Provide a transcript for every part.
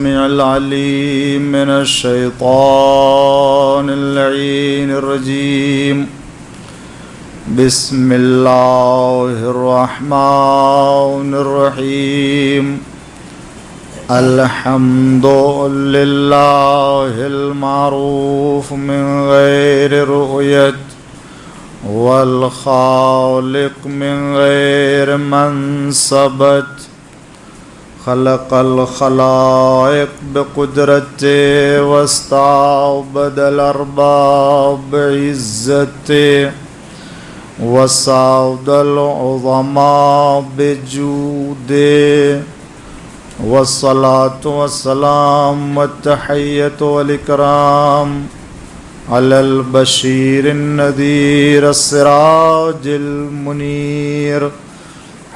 العليم من الشيطان اللعين الرجيم. بسم الله الرحمن الرحيم. الحمد لله المعروف من غير رؤية، والخالق من غير منصبة. خلق الخلائق بقدرته واستعبد الأرباب بعزته، وسعد العظماء بجوده. والصلاة والسلام والتحية والإكرام على البشير النذير السراج المنير،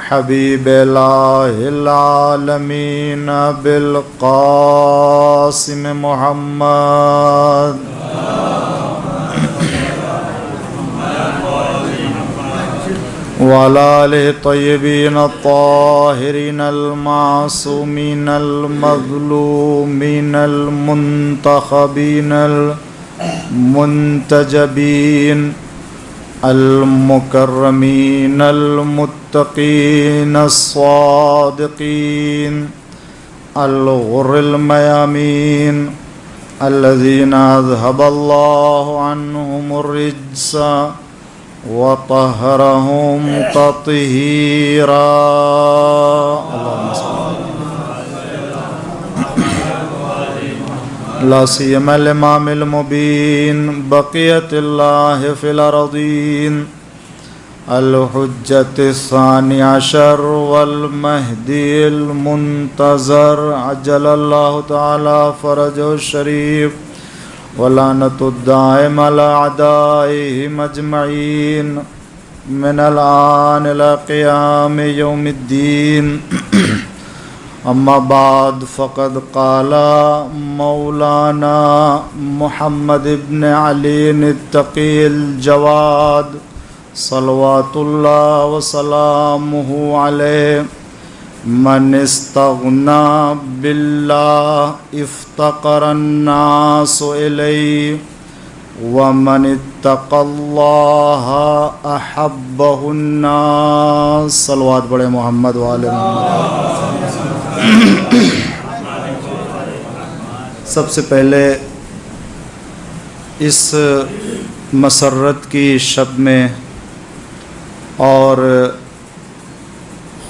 حبيب الله العالمين بالقاسم محمد وعلى آله الطيبين الطاهرين المعصومين المظلومين المنتخبين المنتجبين المكرمين المتقين الصادقين الغر الميامين الذين أذهب الله عنهم الرجس وطهرهم تطهيرا. اللهم صل لا سيما الإمام المبين بقية الله في الأرضين الحجة الثاني عشر والمهدي المنتظر عجل الله تعالى فرجه الشريف، ولعنة الدائم على أعدائهم أجمعين من الآن إلى قيام يوم الدين. أما بعد، فقد قال مولانا محمد بن علي التقي الجواد صلوات الله وسلامه عليه: من استغنى بالله افتقر الناس إليه، ومن اتقى الله أحبه الناس. صلوات بڑے محمد وآل محمد. سب سے پہلے اس مسرت کی شب میں اور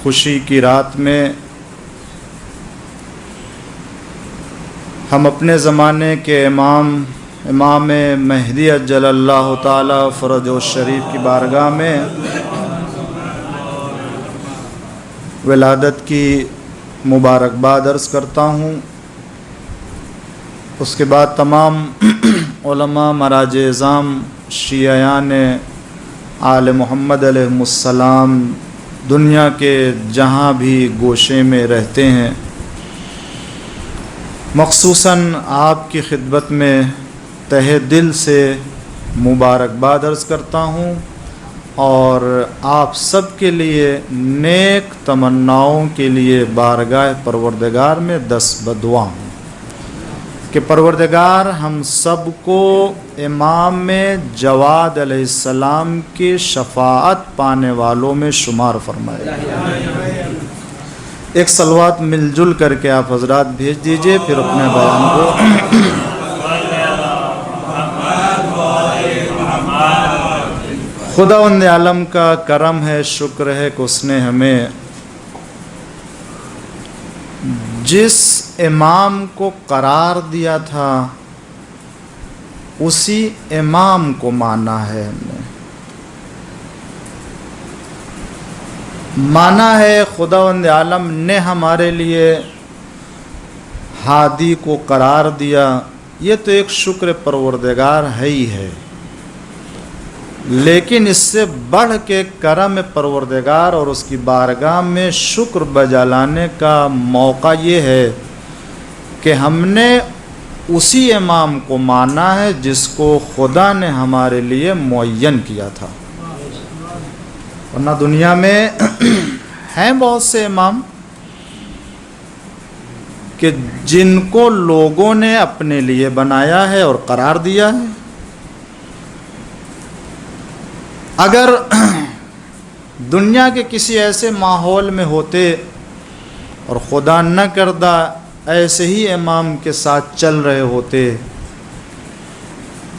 خوشی کی رات میں ہم اپنے زمانے کے امام مہدی عجل اللہ تعالی فرجہ الشریف کی بارگاہ میں ولادت کی مبارکباد عرض کرتا ہوں. اس کے بعد تمام علماء مراج اعظام شیعیان آل محمد علیہ السلام دنیا کے جہاں بھی گوشے میں رہتے ہیں، مخصوصاً آپ کی خدمت میں تہہ دل سے مبارکباد عرض کرتا ہوں، اور آپ سب کے لیے نیک تمناؤں کے لیے بارگاہ پروردگار میں دست بدعا ہوں کہ پروردگار ہم سب کو امام جواد علیہ السلام کی شفاعت پانے والوں میں شمار فرمائے. ایک صلوات مل جل کر کے آپ حضرات بھیج دیجئے، پھر اپنے بیان کو خداوند عالم کا کرم ہے، شکر ہے کہ اس نے ہمیں جس امام کو قرار دیا تھا اسی امام کو مانا ہے. ہم نے مانا ہے خداوند عالم نے ہمارے لیے ہادی کو قرار دیا، یہ تو ایک شکر پروردگار ہے ہی ہے، لیکن اس سے بڑھ کے کرم پروردگار اور اس کی بارگاہ میں شکر بجا لانے کا موقع یہ ہے کہ ہم نے اسی امام کو مانا ہے جس کو خدا نے ہمارے لیے معین کیا تھا. ورنہ دنیا میں ہیں بہت سے امام کہ جن کو لوگوں نے اپنے لیے بنایا ہے اور قرار دیا ہے۔ اگر دنیا کے کسی ایسے ماحول میں ہوتے اور خدا نہ کردہ ایسے ہی امام کے ساتھ چل رہے ہوتے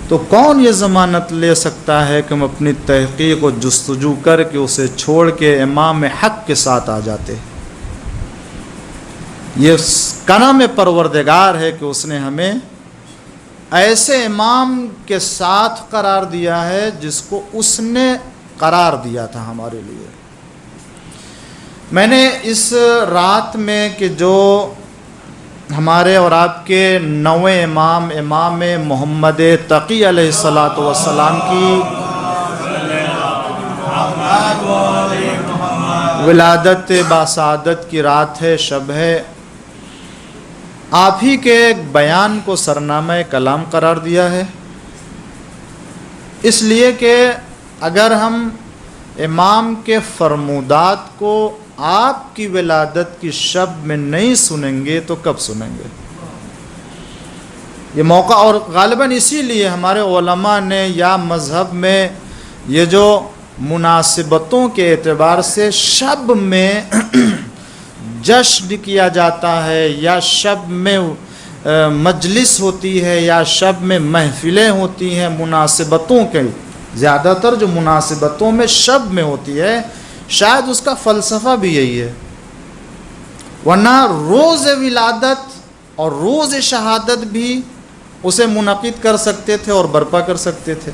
تو کون یہ ضمانت لے سکتا ہے کہ ہم اپنی تحقیق و جستجو کر کے اسے چھوڑ کے امام حق کے ساتھ آ جاتے۔ یہ کرم پروردگار ہے کہ اس نے ہمیں ایسے امام کے ساتھ قرار دیا ہے جس کو اس نے قرار دیا تھا ہمارے لیے۔ میں نے اس رات میں کہ جو ہمارے اور آپ کے نویں امام محمد تقی علیہ الصلاۃ والسلام کی ولادت باسعادت کی رات ہے، شب ہے، آپ ہی کے ایک بیان کو سرنامہ کلام قرار دیا ہے، اس لیے کہ اگر ہم امام کے فرمودات کو آپ کی ولادت کی شب میں نہیں سنیں گے تو کب سنیں گے؟ یہ موقع، اور غالباً اسی لیے ہمارے علماء نے یا مذہب میں یہ جو مناسبتوں کے اعتبار سے شب میں جشن کیا جاتا ہے یا شب میں مجلس ہوتی ہے یا شب میں محفلیں ہوتی ہیں، مناسبتوں کے زیادہ تر جو مناسبتوں میں شب میں ہوتی ہے، شاید اس کا فلسفہ بھی یہی ہے، ورنہ روز ولادت اور روز شہادت بھی اسے منعقد کر سکتے تھے اور برپا کر سکتے تھے۔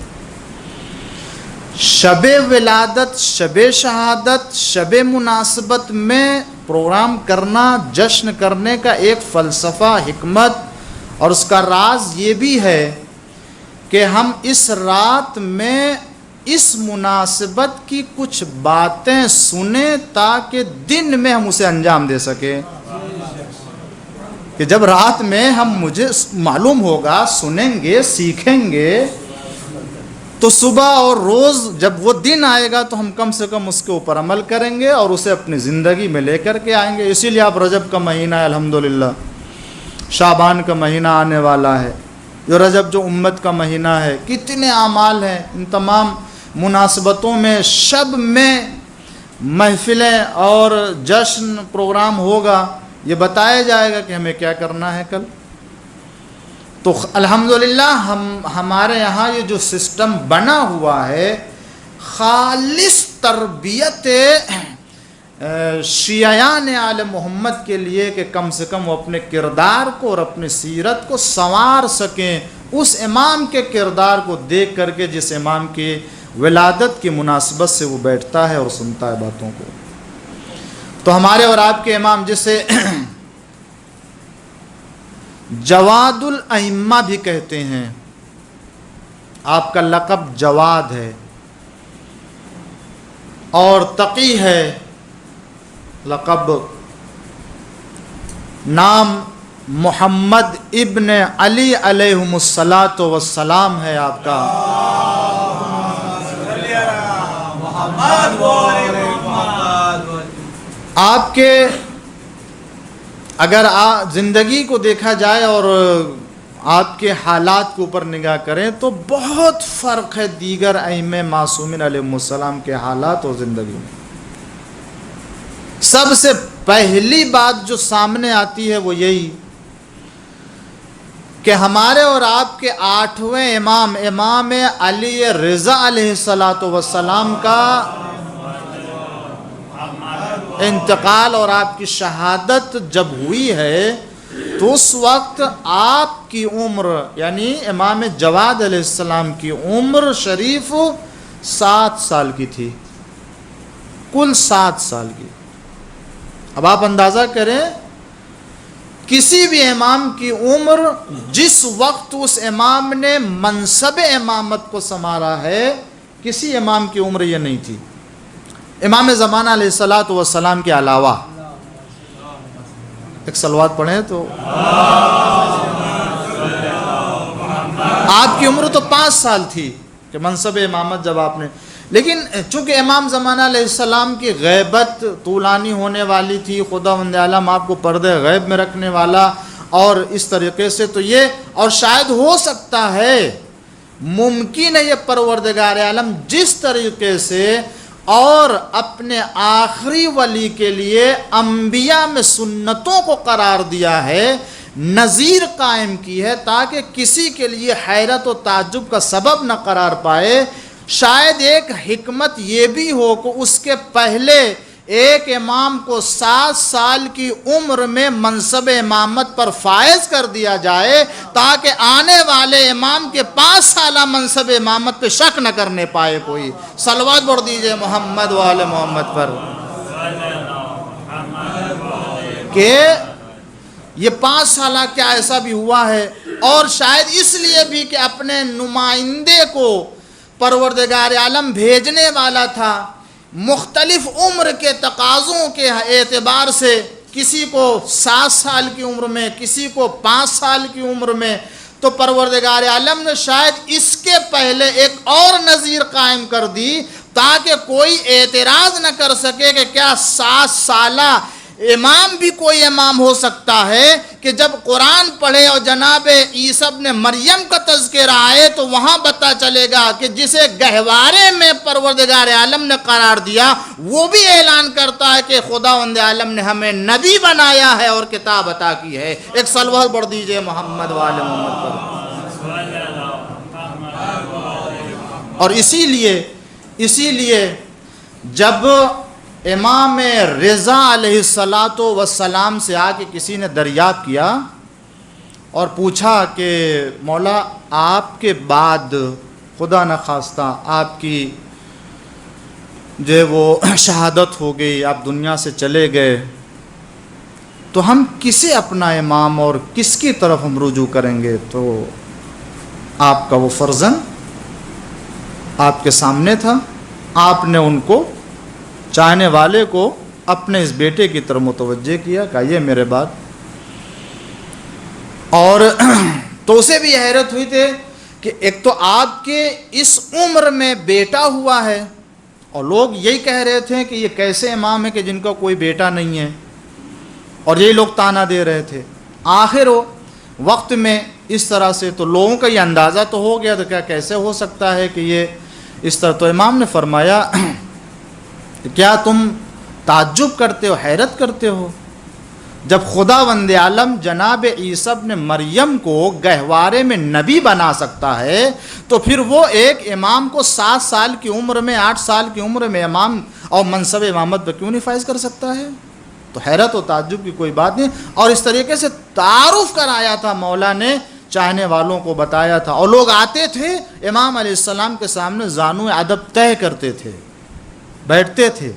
شب ولادت، شب شہادت، شب مناسبت میں پروگرام کرنا، جشن کرنے کا ایک فلسفہ، حکمت، اور اس کا راز یہ بھی ہے کہ ہم اس رات میں اس مناسبت کی کچھ باتیں سنیں تاکہ دن میں ہم اسے انجام دے سکیں، کہ جب رات میں ہم مجھے معلوم ہوگا، سنیں گے، سیکھیں گے، تو صبح اور روز جب وہ دن آئے گا تو ہم کم سے کم اس کے اوپر عمل کریں گے اور اسے اپنی زندگی میں لے کر کے آئیں گے۔ اسی لیے آپ رجب کا مہینہ ہے، الحمدللہ شعبان کا مہینہ آنے والا ہے، جو رجب جو امت کا مہینہ ہے، کتنے اعمال ہیں، ان تمام مناسبتوں میں شب میں محفلیں اور جشن پروگرام ہوگا، یہ بتایا جائے گا کہ ہمیں کیا کرنا ہے کل۔ تو الحمدللہ ہمارے یہاں یہ جو سسٹم بنا ہوا ہے، خالص تربیت شیعیان آل محمد کے لیے کہ کم سے کم وہ اپنے کردار کو اور اپنی سیرت کو سنوار سکیں اس امام کے کردار کو دیکھ کر کے جس امام کی ولادت کی مناسبت سے وہ بیٹھتا ہے اور سنتا ہے باتوں کو۔ تو ہمارے اور آپ کے امام جسے جواد الائمہ بھی کہتے ہیں، آپ کا لقب جواد ہے اور تقی ہے، لقب نام محمد ابن علی علیہم الصلاۃ والسلام ہے آپ کا۔ آپ کے اگر زندگی کو دیکھا جائے اور آپ کے حالات کے اوپر نگاہ کریں تو بہت فرق ہے دیگر ائمہ معصومین علیہم السلام کے حالات اور زندگی میں۔ سب سے پہلی بات جو سامنے آتی ہے وہ یہی کہ ہمارے اور آپ کے 8ویں امام علی رضا علیہ الصلاۃ والسلام کا انتقال اور آپ کی شہادت جب ہوئی ہے تو اس وقت آپ کی عمر یعنی امام جواد علیہ السلام کی عمر شریف 7 سال کی تھی، کل 7 سال کی۔ اب آپ اندازہ کریں کسی بھی امام کی عمر جس وقت اس امام نے منصب امامت کو سنبھالا ہے، کسی امام کی عمر یہ نہیں تھی، امام زمانہ علیہ الصلاۃ والسلام کے علاوہ۔ ایک صلوات پڑھیں تو آپ کی عمر تو 5 سال تھی کہ منصب امامت جب آپ نے، لیکن چونکہ امام زمانہ علیہ السلام کی غیبت طولانی ہونے والی تھی، خداوند عالم آپ کو پردے غیب میں رکھنے والا، اور اس طریقے سے تو یہ، اور شاید ہو سکتا ہے، ممکن ہے یہ پروردگار عالم جس طریقے سے اور اپنے آخری ولی کے لیے انبیاء میں سنتوں کو قرار دیا ہے، نظیر قائم کی ہے تاکہ کسی کے لیے حیرت و تعجب کا سبب نہ قرار پائے، شاید ایک حکمت یہ بھی ہو کہ اس کے پہلے ایک امام کو 7 سال کی عمر میں منصب امامت پر فائز کر دیا جائے تاکہ آنے والے امام کے 5 سالہ منصب امامت پہ شک نہ کرنے پائے کوئی۔ صلوات پڑھ دیجئے محمد و آل محمد پر، کہ یہ 5 سالہ کیا ایسا بھی ہوا ہے، اور شاید اس لیے بھی کہ اپنے نمائندے کو پروردگار عالم بھیجنے والا تھا، مختلف عمر کے تقاضوں کے اعتبار سے، کسی کو 7 سال کی عمر میں، کسی کو 5 سال کی عمر میں، تو پروردگار عالم نے شاید اس کے پہلے ایک اور نظیر قائم کر دی تاکہ کوئی اعتراض نہ کر سکے کہ کیا 7 سالہ امام بھی کوئی امام ہو سکتا ہے، کہ جب قرآن پڑھے اور جناب عیسیٰ ابن مریم کا تذکرہ آئے تو وہاں پتہ چلے گا کہ جسے گہوارے میں پروردگار عالم نے قرار دیا وہ بھی اعلان کرتا ہے کہ خداوند عالم نے ہمیں نبی بنایا ہے اور کتاب عطا کی ہے۔ ایک صلوات پڑھ دیجئے محمد و آل محمد پر۔ اور اسی لیے جب امام رضا علیہ السلام سے آ کے کسی نے دریافت کیا اور پوچھا کہ مولا آپ کے بعد خدا نخواستہ آپ کی جو وہ شہادت ہو گئی، آپ دنیا سے چلے گئے، تو ہم کسے اپنا امام اور کس کی طرف ہم رجوع کریں گے؟ تو آپ کا وہ فرزند آپ کے سامنے تھا، آپ نے ان کو، چاہنے والے کو، اپنے اس بیٹے کی طرف متوجہ کیا، کہا یہ میرے بعد۔ اور تو اسے بھی حیرت ہوئی تھی کہ ایک تو آپ کے اس عمر میں بیٹا ہوا ہے، اور لوگ یہی کہہ رہے تھے کہ یہ کیسے امام ہے کہ جن کا کوئی بیٹا نہیں ہے، اور یہی لوگ تانا دے رہے تھے۔ آخر وقت میں اس طرح سے تو لوگوں کا یہ اندازہ تو ہو گیا تو کیا کیسے ہو سکتا ہے کہ یہ اس طرح؟ تو امام نے فرمایا کیا تم تعجب کرتے ہو، حیرت کرتے ہو؟ جب خداوند عالم جناب عیسیٰ ابن مریم کو گہوارے میں نبی بنا سکتا ہے تو پھر وہ ایک امام کو 7 سال کی عمر میں، 8 سال کی عمر میں امام اور منصب امامت پہ کیوں نہیں فائز کر سکتا ہے؟ تو حیرت و تعجب کی کوئی بات نہیں۔ اور اس طریقے سے تعارف کرایا تھا مولا نے، چاہنے والوں کو بتایا تھا، اور لوگ آتے تھے امام علیہ السلام کے سامنے زانو ادب طے کرتے تھے، بیٹھتے تھے،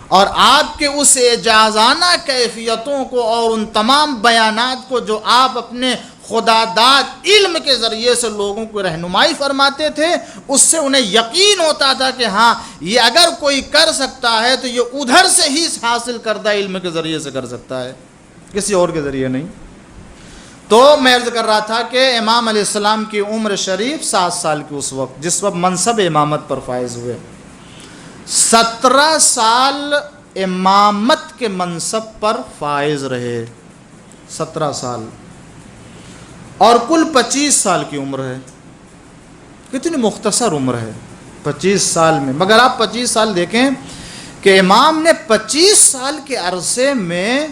اور آپ کے اس اعجازانہ کیفیتوں کو اور ان تمام بیانات کو جو آپ اپنے خدا داد علم کے ذریعے سے لوگوں کو رہنمائی فرماتے تھے، اس سے انہیں یقین ہوتا تھا کہ ہاں یہ اگر کوئی کر سکتا ہے تو یہ ادھر سے ہی حاصل کردہ علم کے ذریعے سے کر سکتا ہے، کسی اور کے ذریعے نہیں۔ تو میں عرض کر رہا تھا کہ امام علیہ السلام کی عمر شریف 7 سال کی اس وقت، جس وقت منصب امامت پر فائز ہوئے، 17 سال امامت کے منصب پر فائز رہے، 17 سال، اور کل 25 سال کی عمر ہے۔ کتنی مختصر عمر ہے 25 سال میں، مگر آپ 25 سال دیکھیں کہ امام نے 25 سال کے عرصے میں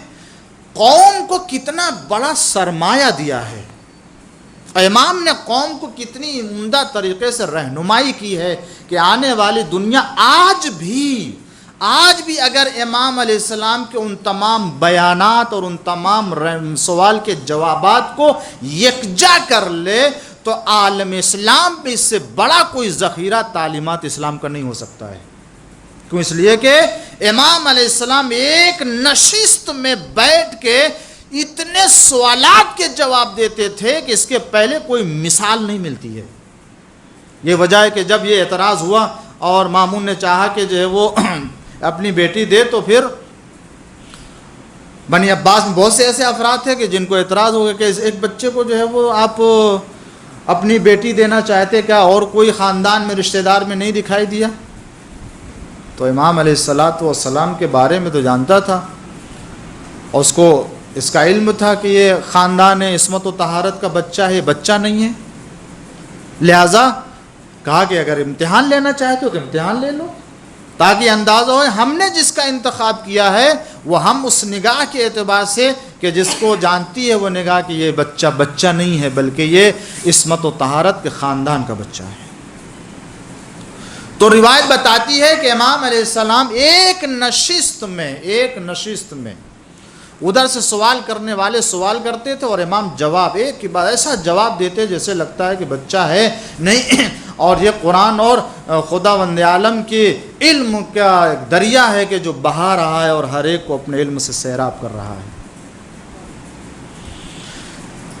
قوم کو کتنا بڑا سرمایہ دیا ہے، امام نے قوم کو کتنی عمدہ طریقے سے رہنمائی کی ہے کہ آنے والی دنیا آج بھی اگر امام علیہ السلام کے ان تمام بیانات اور ان تمام سوال کے جوابات کو یکجا کر لے تو عالم اسلام میں اس سے بڑا کوئی ذخیرہ تعلیمات اسلام کا نہیں ہو سکتا ہے۔ کیوں؟ اس لیے کہ امام علیہ السلام ایک نشست میں بیٹھ کے اتنے سوالات کے جواب دیتے تھے کہ اس کے پہلے کوئی مثال نہیں ملتی ہے۔ یہ وجہ ہے کہ جب یہ اعتراض ہوا اور مامون نے چاہا کہ جو ہے وہ اپنی بیٹی دے، تو پھر بنی عباس میں بہت سے ایسے افراد تھے کہ جن کو اعتراض ہو گیا کہ ایک بچے کو جو ہے وہ آپ اپنی بیٹی دینا چاہتے، کیا اور کوئی خاندان میں رشتہ دار میں نہیں دکھائی دیا؟ تو امام علیہ السلام کے بارے میں تو جانتا تھا، اور اس کو اس کا علم تھا کہ یہ خاندان عصمت و طہارت کا بچہ ہے، یہ بچہ نہیں ہے، لہٰذا کہا کہ اگر امتحان لینا چاہتے ہو تو امتحان لے لو، تاکہ اندازہ ہو ہم نے جس کا انتخاب کیا ہے وہ ہم اس نگاہ کے اعتبار سے کہ جس کو جانتی ہے وہ نگاہ کہ یہ بچہ نہیں ہے بلکہ یہ عصمت و طہارت کے خاندان کا بچہ ہے۔ تو روایت بتاتی ہے کہ امام علیہ السلام ایک نشست میں ادھر سے سوال کرنے والے سوال کرتے تھے اور امام جواب ایک کے بعد ایسا جواب دیتے جیسے لگتا ہے کہ بچہ ہے نہیں، اور یہ قرآن اور خداوند عالم کے علم کا ایک دریا ہے کہ جو بہا رہا ہے اور ہر ایک کو اپنے علم سے سیراب کر رہا ہے۔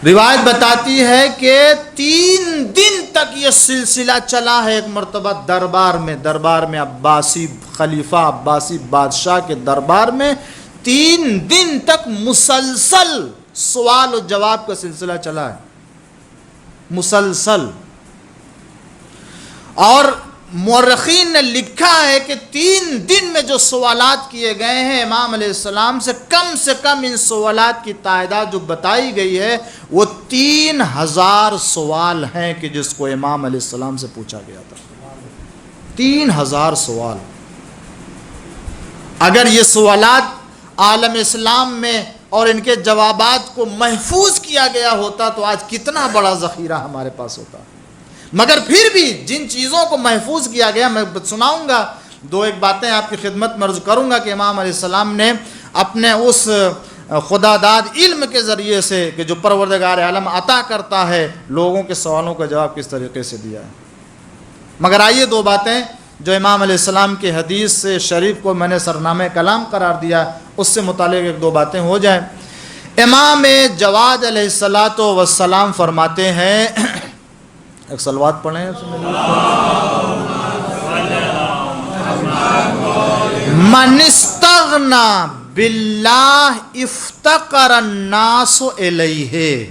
روایت بتاتی ہے کہ 3 دن تک یہ سلسلہ چلا ہے۔ ایک مرتبہ دربار میں عباسی خلیفہ عباسی بادشاہ کے دربار میں 3 دن تک مسلسل سوال و جواب کا سلسلہ چلا ہے، مسلسل۔ اور مورخین نے لکھا ہے کہ 3 دن میں جو سوالات کیے گئے ہیں امام علیہ السلام سے کم ان سوالات کی تعداد جو بتائی گئی ہے وہ 3000 سوال ہیں کہ جس کو امام علیہ السلام سے پوچھا گیا تھا۔ 3000 سوال۔ اگر یہ سوالات عالم اسلام میں اور ان کے جوابات کو محفوظ کیا گیا ہوتا تو آج کتنا بڑا ذخیرہ ہمارے پاس ہوتا۔ مگر پھر بھی جن چیزوں کو محفوظ کیا گیا، میں سناؤں گا 2-1 باتیں آپ کی خدمت میں عرض کروں گا کہ امام علیہ السلام نے اپنے اس خدا داد علم کے ذریعے سے کہ جو پروردگار عالم عطا کرتا ہے لوگوں کے سوالوں کا جواب کس طریقے سے دیا ہے۔ مگر آئیے 2 باتیں جو امام علیہ السلام کی حدیث سے شریف کو میں نے سرنامہ کلام قرار دیا اس سے متعلق 1-2 باتیں ہو جائیں۔ امام جواد علیہ السلام فرماتے ہیں، ایک صلوات پڑھیں، من استغنا باللہ افتقر الناس الیہ۔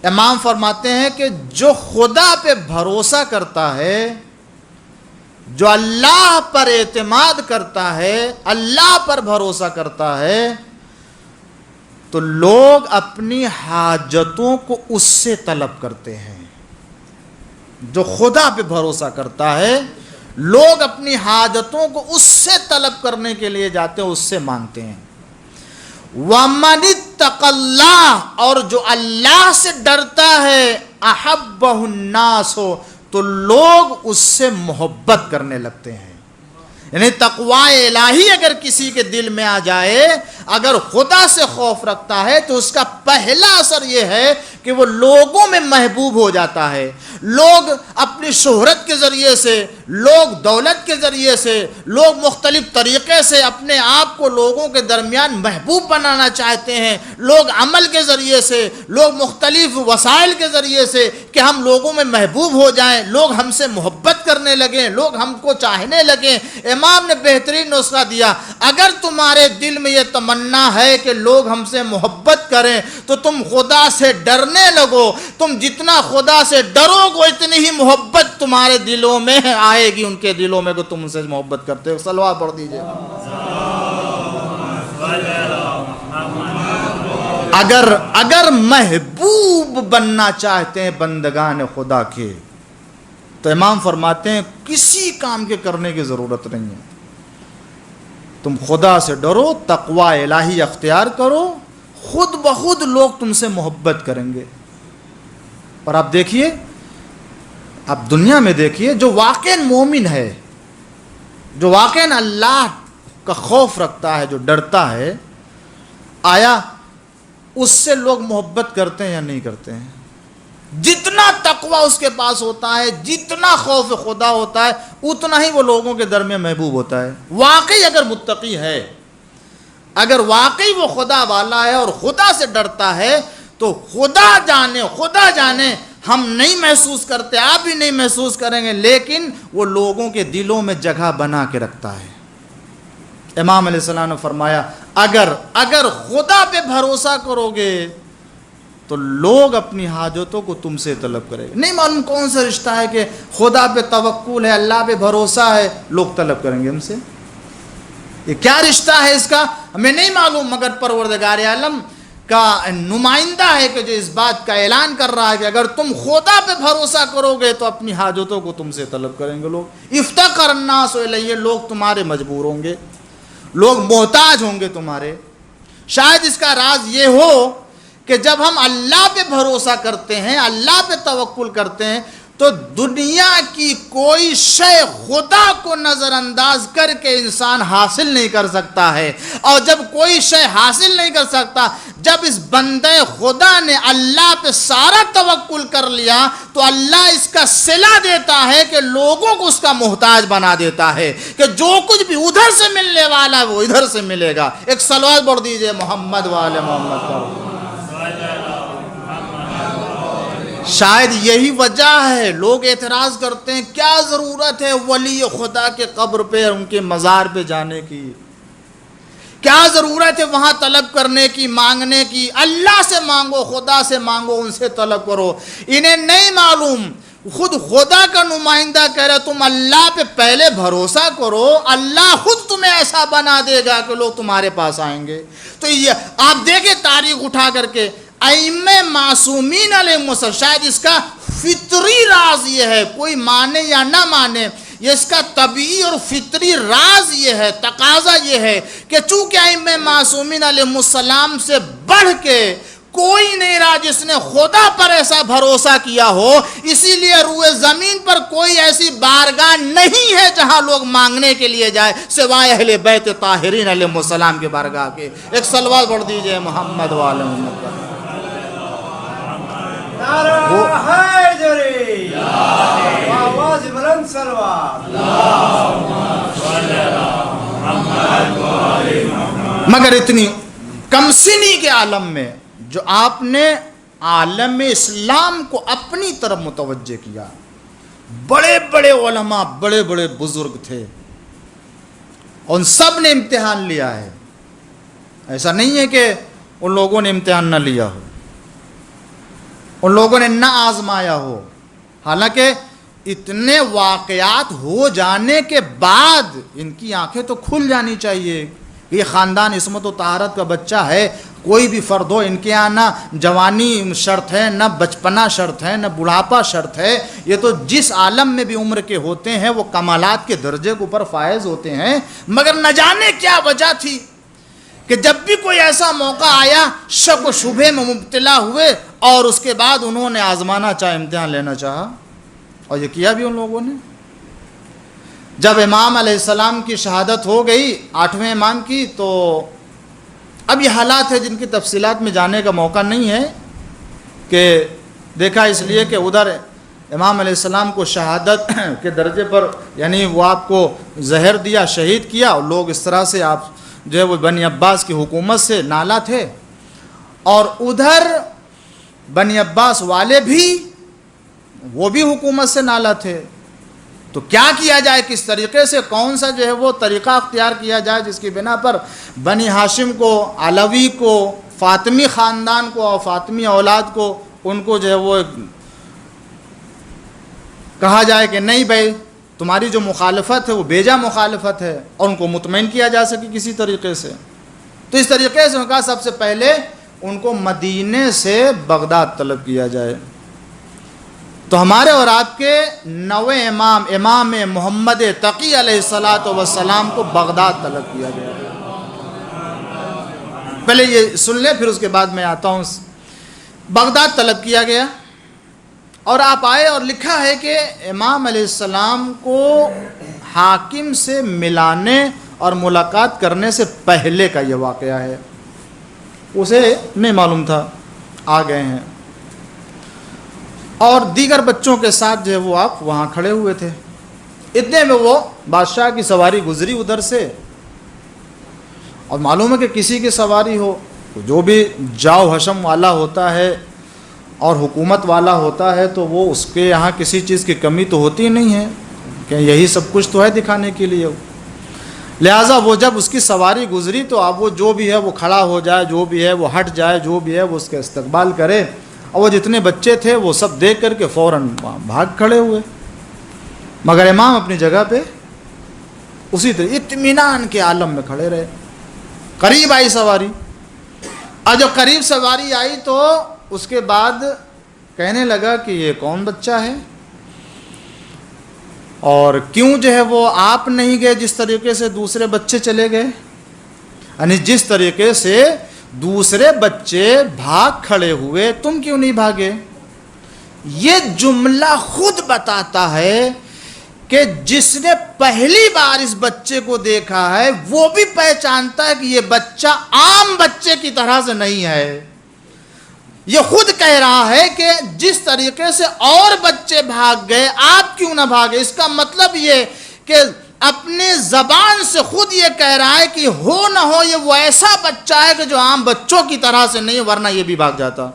امام فرماتے ہیں کہ جو خدا پہ بھروسہ کرتا ہے، جو اللہ پر اعتماد کرتا ہے، اللہ پر بھروسہ کرتا ہے، تو لوگ اپنی حاجتوں کو اس سے طلب کرتے ہیں۔ جو خدا پہ بھروسہ کرتا ہے لوگ اپنی حاجتوں کو اس سے طلب کرنے کے لیے جاتے ہیں، اس سے مانگتے ہیں۔ وَمَنِ اتَّقَ اللَّهَ، اور جو اللہ سے ڈرتا ہے، أَحَبَّهُ النَّاسُ، تو لوگ اس سے محبت کرنے لگتے ہیں۔ یعنی تقوی الہی اگر کسی کے دل میں آ جائے، اگر خدا سے خوف رکھتا ہے تو اس کا پہلا اثر یہ ہے کہ وہ لوگوں میں محبوب ہو جاتا ہے۔ لوگ اپنی شہرت کے ذریعے سے، لوگ دولت کے ذریعے سے، لوگ مختلف طریقے سے اپنے آپ کو لوگوں کے درمیان محبوب بنانا چاہتے ہیں، لوگ عمل کے ذریعے سے، لوگ مختلف وسائل کے ذریعے سے کہ ہم لوگوں میں محبوب ہو جائیں، لوگ ہم سے محبت کرنے لگیں، لوگ ہم کو چاہنے لگیں۔ امام نے بہترین نسخہ دیا، اگر تمہارے دل میں یہ تمنا ہے کہ لوگ ہم سے محبت کریں تو تم خدا سے ڈرنے لگو، تم جتنا خدا سے ڈرو گے اتنی ہی محبت تمہارے دلوں میں آئے گی، ان کے دلوں میں کہ تم ان سے محبت کرتے ہو۔ صلوات پڑھ دیجئے۔ اگر محبوب بننا چاہتے ہیں بندگان خدا کے تو امام فرماتے ہیں کسی کام کے کرنے کی ضرورت نہیں ہے، تم خدا سے ڈرو، تقوی الہی اختیار کرو، خود بخود لوگ تم سے محبت کریں گے۔ اور آپ دیکھیے، آپ دنیا میں دیکھیے، جو واقعی مومن ہے، جو واقعی اللہ کا خوف رکھتا ہے، جو ڈرتا ہے، آیا اس سے لوگ محبت کرتے ہیں یا نہیں کرتے ہیں؟ جتنا تقوی اس کے پاس ہوتا ہے، جتنا خوف خدا ہوتا ہے، اتنا ہی وہ لوگوں کے درمیان محبوب ہوتا ہے۔ واقعی اگر متقی ہے، اگر واقعی وہ خدا والا ہے اور خدا سے ڈرتا ہے تو خدا جانے ہم نہیں محسوس کرتے، آپ بھی نہیں محسوس کریں گے، لیکن وہ لوگوں کے دلوں میں جگہ بنا کے رکھتا ہے۔ امام علیہ السلام نے فرمایا اگر خدا پہ بھروسہ کرو گے تو لوگ اپنی حاجتوں کو تم سے طلب کریں گے. نہیں معلوم کون سا رشتہ ہے کہ خدا پہ توکل ہے، اللہ پہ بھروسہ ہے، لوگ طلب کریں گے ہم سے. یہ کیا رشتہ ہے اس کا ہمیں نہیں معلوم، مگر پروردگار عالم کا نمائندہ ہے کہ جو اس بات کا اعلان کر رہا ہے کہ اگر تم خدا پہ بھروسہ کرو گے تو اپنی حاجتوں کو تم سے طلب کریں گے لوگ. افتقر الناس الیہ، لوگ تمہارے مجبور ہوں گے، لوگ محتاج ہوں گے تمہارے. شاید اس کا راز یہ ہو کہ جب ہم اللہ پہ بھروسہ کرتے ہیں، اللہ پہ توکل کرتے ہیں، تو دنیا کی کوئی شے خدا کو نظر انداز کر کے انسان حاصل نہیں کر سکتا ہے. اور جب کوئی شے حاصل نہیں کر سکتا، جب اس بندے خدا نے اللہ پہ سارا توکل کر لیا تو اللہ اس کا صلہ دیتا ہے کہ لوگوں کو اس کا محتاج بنا دیتا ہے کہ جو کچھ بھی ادھر سے ملنے والا ہے وہ ادھر سے ملے گا. ایک صلوات پڑھ دیجئے محمد والے محمد پر. شاید یہی وجہ ہے لوگ اعتراض کرتے ہیں کیا ضرورت ہے ولی خدا کے قبر پہ ان کے مزار پہ جانے کی، کیا ضرورت ہے وہاں طلب کرنے کی، مانگنے کی. اللہ سے مانگو، خدا سے مانگو، ان سے طلب کرو. انہیں نہیں معلوم، خود خدا کا نمائندہ کہہ رہا تم اللہ پہ پہلے بھروسہ کرو، اللہ خود تمہیں ایسا بنا دے گا کہ لوگ تمہارے پاس آئیں گے. تو یہ آپ دیکھیں تاریخ اٹھا کر کے ائمہ معصومین علیہ السلام، شاید اس کا فطری راز یہ ہے، کوئی مانے یا نہ مانے، یہ اس کا طبعی اور فطری راز یہ ہے، تقاضا یہ ہے کہ چونکہ ائمہ معصومین علیہ السلام سے بڑھ کے کوئی نہیں رہا جس نے خدا پر ایسا بھروسہ کیا ہو، اسی لیے روئے زمین پر کوئی ایسی بارگاہ نہیں ہے جہاں لوگ مانگنے کے لیے جائے سوائے اہل بیت طاہرین علیہ السلام کے بارگاہ کے. ایک صلوات پڑھ دیجئے محمد والے محمد پر. مگر اتنی کم سنی کے عالم میں جو آپ نے عالم اسلام کو اپنی طرف متوجہ کیا، بڑے بڑے علماء، بڑے بڑے بزرگ تھے، ان سب نے امتحان لیا ہے. ایسا نہیں ہے کہ ان لوگوں نے امتحان نہ لیا ہو، ان لوگوں نے نہ آزمایا ہو. حالانکہ اتنے واقعات ہو جانے کے بعد ان کی آنکھیں تو کھل جانی چاہیے. یہ خاندان عصمت و طہارت کا بچہ ہے، کوئی بھی فرد ہو، ان کے یہاں نہ جوانی شرط ہے، نہ بچپنا شرط ہے، نہ بڑھاپا شرط ہے. یہ تو جس عالم میں بھی عمر کے ہوتے ہیں وہ کمالات کے درجے کے اوپر فائز ہوتے ہیں. مگر نہ جانے کیا وجہ تھی کہ جب بھی کوئی ایسا موقع آیا شک و شبہ میں مبتلا ہوئے اور اس کے بعد انہوں نے آزمانا چاہا، امتحان لینا چاہا، اور یہ کیا بھی ان لوگوں نے. جب امام علیہ السلام کی شہادت ہو گئی 8ویں امام کی، تو اب یہ حالات ہے جن کی تفصیلات میں جانے کا موقع نہیں ہے کہ دیکھا اس لیے کہ ادھر امام علیہ السلام کو شہادت کے درجے پر یعنی وہ آپ کو زہر دیا، شہید کیا، اور لوگ اس طرح سے آپ جو ہے وہ بنی عباس کی حکومت سے نالا تھے، اور ادھر بنی عباس والے بھی وہ بھی حکومت سے نالا تھے. تو کیا کیا جائے، کس طریقے سے، کون سا جو ہے وہ طریقہ اختیار کیا جائے جس کی بنا پر بنی ہاشم کو، علوی کو، فاطمی خاندان کو اور فاطمی اولاد کو ان کو جو ہے وہ کہا جائے کہ نہیں بھائی تمہاری جو مخالفت ہے وہ بیجا مخالفت ہے، اور ان کو مطمئن کیا جا سکے کسی طریقے سے. تو اس طریقے سے انہوں نے کہا سب سے پہلے ان کو مدینے سے بغداد طلب کیا جائے. تو ہمارے اور آپ کے 9ویں امام محمد تقی علیہ السلام کو بغداد طلب کیا گیا. پہلے یہ سن لیں پھر اس کے بعد میں آتا ہوں. بغداد طلب کیا گیا اور آپ آئے، اور لکھا ہے کہ امام علیہ السلام کو حاکم سے ملانے اور ملاقات کرنے سے پہلے کا یہ واقعہ ہے. اسے نہیں معلوم تھا، آ گئے ہیں، اور دیگر بچوں کے ساتھ جو ہے وہ آپ وہاں کھڑے ہوئے تھے. اتنے میں وہ بادشاہ کی سواری گزری ادھر سے، اور معلوم ہے کہ کسی کی سواری ہو، جو بھی جاؤ حشم والا ہوتا ہے اور حکومت والا ہوتا ہے تو وہ اس کے یہاں کسی چیز کی کمی تو ہوتی نہیں ہے کہ یہی سب کچھ تو ہے دکھانے کے لیے. لہٰذا وہ جب اس کی سواری گزری تو اب وہ جو بھی ہے وہ کھڑا ہو جائے، جو بھی ہے وہ ہٹ جائے، جو بھی ہے وہ اس کا استقبال کرے، اور وہ جتنے بچے تھے وہ سب دیکھ کر کے فوراً بھاگ کھڑے ہوئے، مگر امام اپنی جگہ پہ اسی طرح اطمینان کے عالم میں کھڑے رہے۔ قریب آئی سواری، اور جو قریب سواری آئی تو اس کے بعد کہنے لگا کہ یہ کون بچہ ہے، اور کیوں جو ہے وہ آپ نہیں گئے جس طریقے سے دوسرے بچے چلے گئے، یعنی جس طریقے سے دوسرے بچے بھاگ کھڑے ہوئے تم کیوں نہیں بھاگے۔ یہ جملہ خود بتاتا ہے کہ جس نے پہلی بار اس بچے کو دیکھا ہے وہ بھی پہچانتا ہے کہ یہ بچہ عام بچے کی طرح سے نہیں ہے۔ یہ خود کہہ رہا ہے کہ جس طریقے سے اور بچے بھاگ گئے آپ کیوں نہ بھاگے۔ اس کا مطلب یہ کہ اپنے زبان سے خود یہ کہہ رہا ہے کہ ہو نہ ہو یہ وہ ایسا بچہ ہے کہ جو عام بچوں کی طرح سے نہیں، ورنہ یہ بھی بھاگ جاتا۔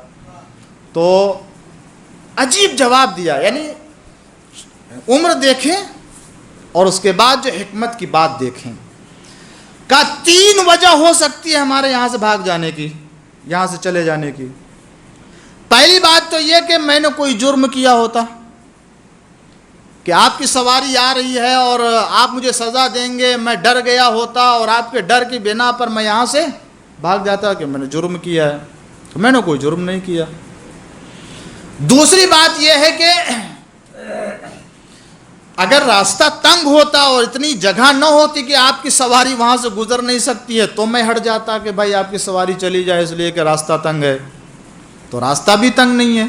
تو عجیب جواب دیا، یعنی عمر دیکھیں اور اس کے بعد جو حکمت کی بات دیکھیں۔ کا 3 وجہ ہو سکتی ہے ہمارے یہاں سے بھاگ جانے کی، یہاں سے چلے جانے کی۔ پہلی بات تو یہ کہ میں نے کوئی جرم کیا ہوتا، کہ آپ کی سواری آ رہی ہے اور آپ مجھے سزا دیں گے، میں ڈر گیا ہوتا اور آپ کے ڈر کی بنا پر میں یہاں سے بھاگ جاتا کہ میں نے جرم کیا ہے، تو میں نے کوئی جرم نہیں کیا۔ دوسری بات یہ ہے کہ اگر راستہ تنگ ہوتا اور اتنی جگہ نہ ہوتی کہ آپ کی سواری وہاں سے گزر نہیں سکتی ہے تو میں ہٹ جاتا کہ بھائی آپ کی سواری چلی جائے اس لیے کہ راستہ تنگ ہے، تو راستہ بھی تنگ نہیں ہے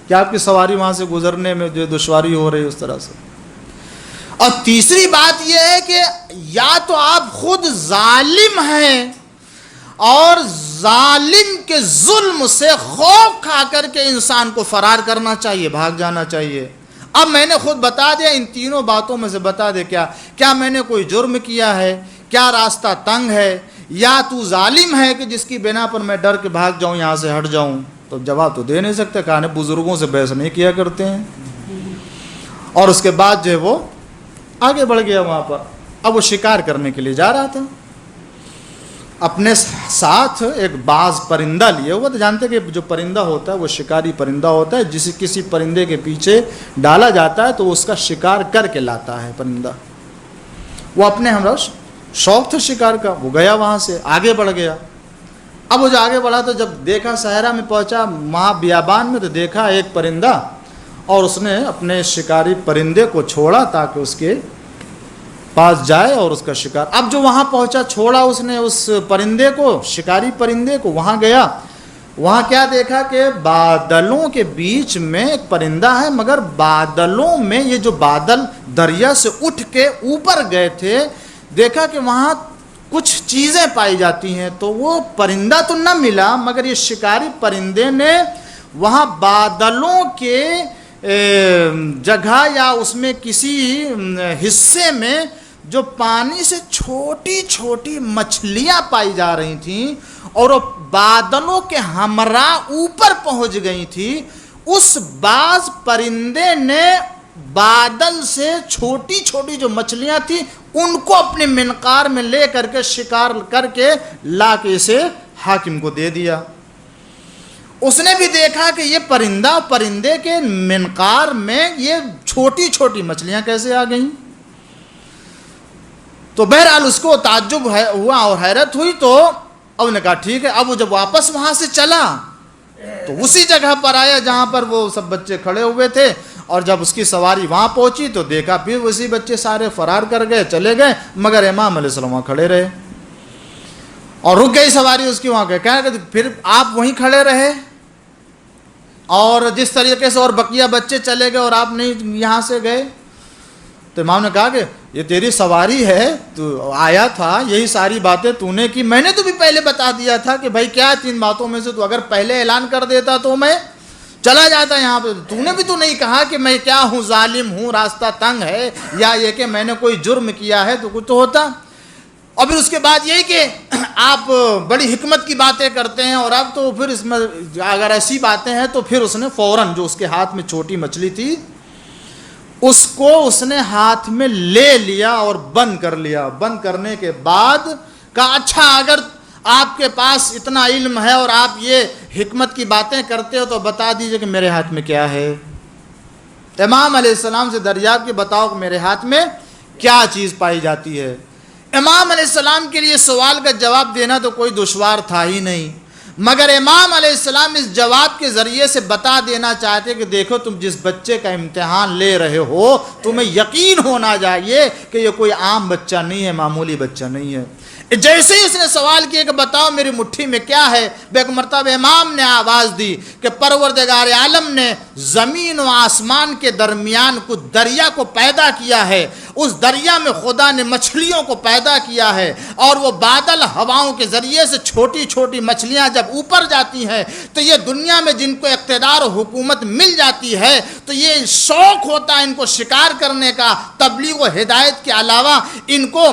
کہ آپ کی سواری وہاں سے گزرنے میں جو دشواری ہو رہی ہے اس طرح سے۔ اور تیسری بات یہ ہے کہ یا تو آپ خود ظالم ہیں اور ظالم کے ظلم سے خوف کھا کر کے انسان کو فرار کرنا چاہیے، بھاگ جانا چاہیے۔ اب میں نے خود بتا دیا، ان تینوں باتوں میں سے بتا دے، کیا میں نے کوئی جرم کیا ہے، کیا راستہ تنگ ہے، یا تو ظالم ہے کہ جس کی بنا پر میں ڈر کے بھاگ جاؤں، یہاں سے ہٹ جاؤں؟ تو جواب تو دے نہیں سکتے، کہاں بزرگوں سے بحث نہیں کیا کرتے ہیں۔ اور اس کے بعد جو ہے وہ آگے بڑھ گیا وہاں پر۔ اب وہ شکار کرنے کے لیے جا رہا تھا، اپنے ساتھ ایک باز پرندہ لیے ہوا تھا۔ جانتے کہ جو پرندہ ہوتا ہے وہ شکاری پرندہ ہوتا ہے، جسے کسی پرندے کے پیچھے ڈالا جاتا ہے تو اس کا شکار کر کے لاتا ہے پرندہ۔ وہ اپنے ہمراہ شوق تھا شکار کا، وہ گیا وہاں سے آگے بڑھ گیا۔ اب وہ جو آگے بڑھا تو جب دیکھا صحرا میں پہنچا، وہاں بیابان میں، تو دیکھا ایک پرندہ، اور اس نے اپنے شکاری پرندے کو چھوڑا تاکہ اس کے پاس جائے اور اس کا شکار۔ اب جو وہاں پہنچا، چھوڑا اس نے اس پرندے کو، شکاری پرندے کو، وہاں گیا، وہاں کیا دیکھا کہ بادلوں کے بیچ میں ایک پرندہ ہے، مگر بادلوں میں یہ جو بادل دریا سے اٹھ کے اوپر گئے تھے، دیکھا کہ وہاں کچھ چیزیں پائی جاتی ہیں، تو وہ پرندہ تو نہ ملا، مگر یہ شکاری پرندے نے وہاں بادلوں کے جگہ یا اس میں کسی حصے میں جو پانی سے چھوٹی چھوٹی مچھلیاں پائی جا رہی تھیں اور وہ بادلوں کے ہمراہ اوپر پہنچ گئی تھی، اس باز پرندے نے بادل سے چھوٹی چھوٹی جو مچھلیاں تھیں ان کو اپنے منقار میں لے کر کے شکار کر کے لا کے اسے حاکم کو دے دیا۔ اس نے بھی دیکھا کہ یہ پرندے کے منقار میں یہ چھوٹی چھوٹی مچھلیاں کیسے آ گئیں، تو بہرحال اس کو تعجب ہوا اور حیرت ہوئی۔ تو اب نے کہا ٹھیک ہے۔ اب وہ جب واپس وہاں سے چلا تو اسی جگہ پر آیا جہاں پر وہ سب بچے کھڑے ہوئے تھے، اور جب اس کی سواری وہاں پہنچی تو دیکھا پھر وہی بچے سارے فرار کر گئے، چلے گئے، مگر امام علیہ السلام وہاں کھڑے رہے، اور رک گئی سواری اس کی وہاں کے۔ کہا کہ پھر آپ وہیں کھڑے رہے، اور جس طریقے سے اور بقیہ بچے چلے گئے اور آپ نہیں یہاں سے گئے؟ تو امام نے کہا کہ یہ تیری سواری ہے، تو آیا تھا، یہی ساری باتیں تو نے کی، میں نے تو بھی پہلے بتا دیا تھا کہ بھائی کیا 3 باتوں میں سے تو اگر پہلے اعلان کر دیتا تو میں چلا جاتا یہاں پہ۔ تو نے بھی تو نہیں کہا کہ میں کیا ہوں، ظالم ہوں، راستہ تنگ ہے، یا یہ کہ میں نے کوئی جرم کیا ہے، تو کچھ تو ہوتا۔ اور پھر اس کے بعد یہی کہ آپ بڑی حکمت کی باتیں کرتے ہیں، اور اب تو پھر اس میں اگر ایسی باتیں ہیں تو پھر اس نے فوراً جو اس کے ہاتھ میں چھوٹی مچھلی تھی اس کو اس نے ہاتھ میں لے لیا اور بند کر لیا. بند کرنے کے بعد کہا اچھا اگر آپ کے پاس اتنا علم ہے اور آپ یہ حکمت کی باتیں کرتے ہو تو بتا دیجئے کہ میرے ہاتھ میں کیا ہے. امام علیہ السلام سے دریافت کہ بتاؤ کہ میرے ہاتھ میں کیا چیز پائی جاتی ہے. امام علیہ السلام کے لیے سوال کا جواب دینا تو کوئی دشوار تھا ہی نہیں، مگر امام علیہ السلام اس جواب کے ذریعے سے بتا دینا چاہتے کہ دیکھو تم جس بچے کا امتحان لے رہے ہو تمہیں یقین ہونا چاہیے کہ یہ کوئی عام بچہ نہیں ہے، معمولی بچہ نہیں ہے. جیسے ہی اس نے سوال کیا کہ بتاؤ میری مٹھی میں کیا ہے، ایک مرتبہ امام نے آواز دی کہ پروردگار عالم نے زمین و آسمان کے درمیان کچھ دریا کو پیدا کیا ہے، اس دریا میں خدا نے مچھلیوں کو پیدا کیا ہے، اور وہ بادل ہواؤں کے ذریعے سے چھوٹی چھوٹی مچھلیاں جب اوپر جاتی ہیں تو یہ دنیا میں جن کو اقتدار و حکومت مل جاتی ہے تو یہ شوق ہوتا ہے ان کو شکار کرنے کا، تبلیغ و ہدایت کے علاوہ ان کو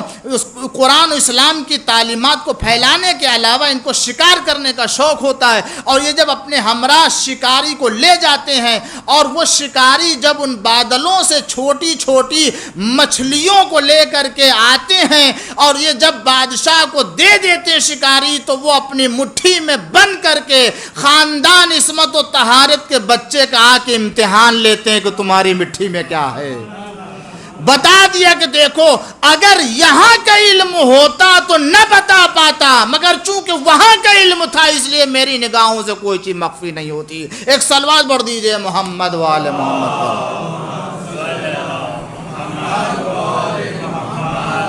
قرآن و اسلام کی تعلیمات کو پھیلانے کے علاوہ ان کو شکار کرنے کا شوق ہوتا ہے. اور یہ جب اپنے ہمراہ شکاری کو لے جاتے ہیں اور وہ شکاری جب ان بادلوں سے چھوٹی چھوٹی مچھلیوں کو لے کر کے آتے ہیں اور یہ جب بادشاہ کو دے دیتے شکاری تو وہ اپنی مٹھی میں بند کر کے خاندان عصمت و طہارت کے بچے کا آ کے امتحان لیتے ہیں کہ تمہاری مٹھی میں کیا ہے. بتا دیا کہ دیکھو اگر یہاں کا علم ہوتا تو نہ بتا پاتا، مگر چونکہ وہاں کا علم تھا اس لیے میری نگاہوں سے کوئی چیز مخفی نہیں ہوتی. ایک صلوات پڑھ دیجئے محمد وآل محمد پر.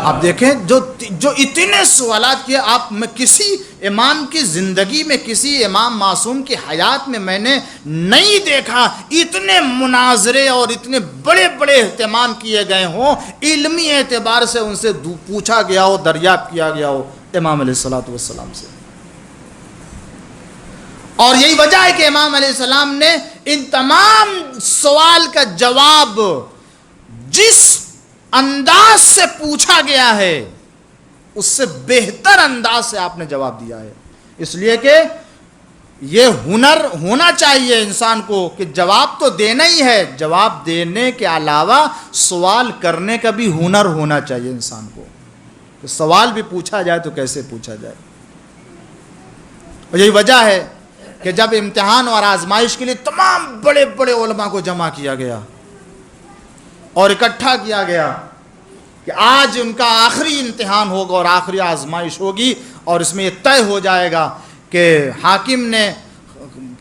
آپ دیکھیں جو اتنے سوالات کیے، آپ میں کسی امام کی زندگی میں کسی امام معصوم کی حیات میں میں نے نہیں دیکھا اتنے مناظرے اور اتنے بڑے بڑے اہتمام کیے گئے ہوں، علمی اعتبار سے ان سے پوچھا گیا ہو، دریافت کیا گیا ہو امام علیہ الصلوۃ والسلام سے. اور یہی وجہ ہے کہ امام علیہ السلام نے ان تمام سوال کا جواب جس انداز سے پوچھا گیا ہے اس سے بہتر انداز سے آپ نے جواب دیا ہے. اس لیے کہ یہ ہنر ہونا چاہیے انسان کو کہ جواب تو دینا ہی ہے، جواب دینے کے علاوہ سوال کرنے کا بھی ہنر ہونا چاہیے انسان کو کہ سوال بھی پوچھا جائے تو کیسے پوچھا جائے. اور یہی وجہ ہے کہ جب امتحان اور آزمائش کے لیے تمام بڑے بڑے علماء کو جمع کیا گیا اور اکٹھا کیا گیا کہ آج ان کا آخری امتحان ہوگا اور آخری آزمائش ہوگی، اور اس میں یہ طے ہو جائے گا کہ حاکم نے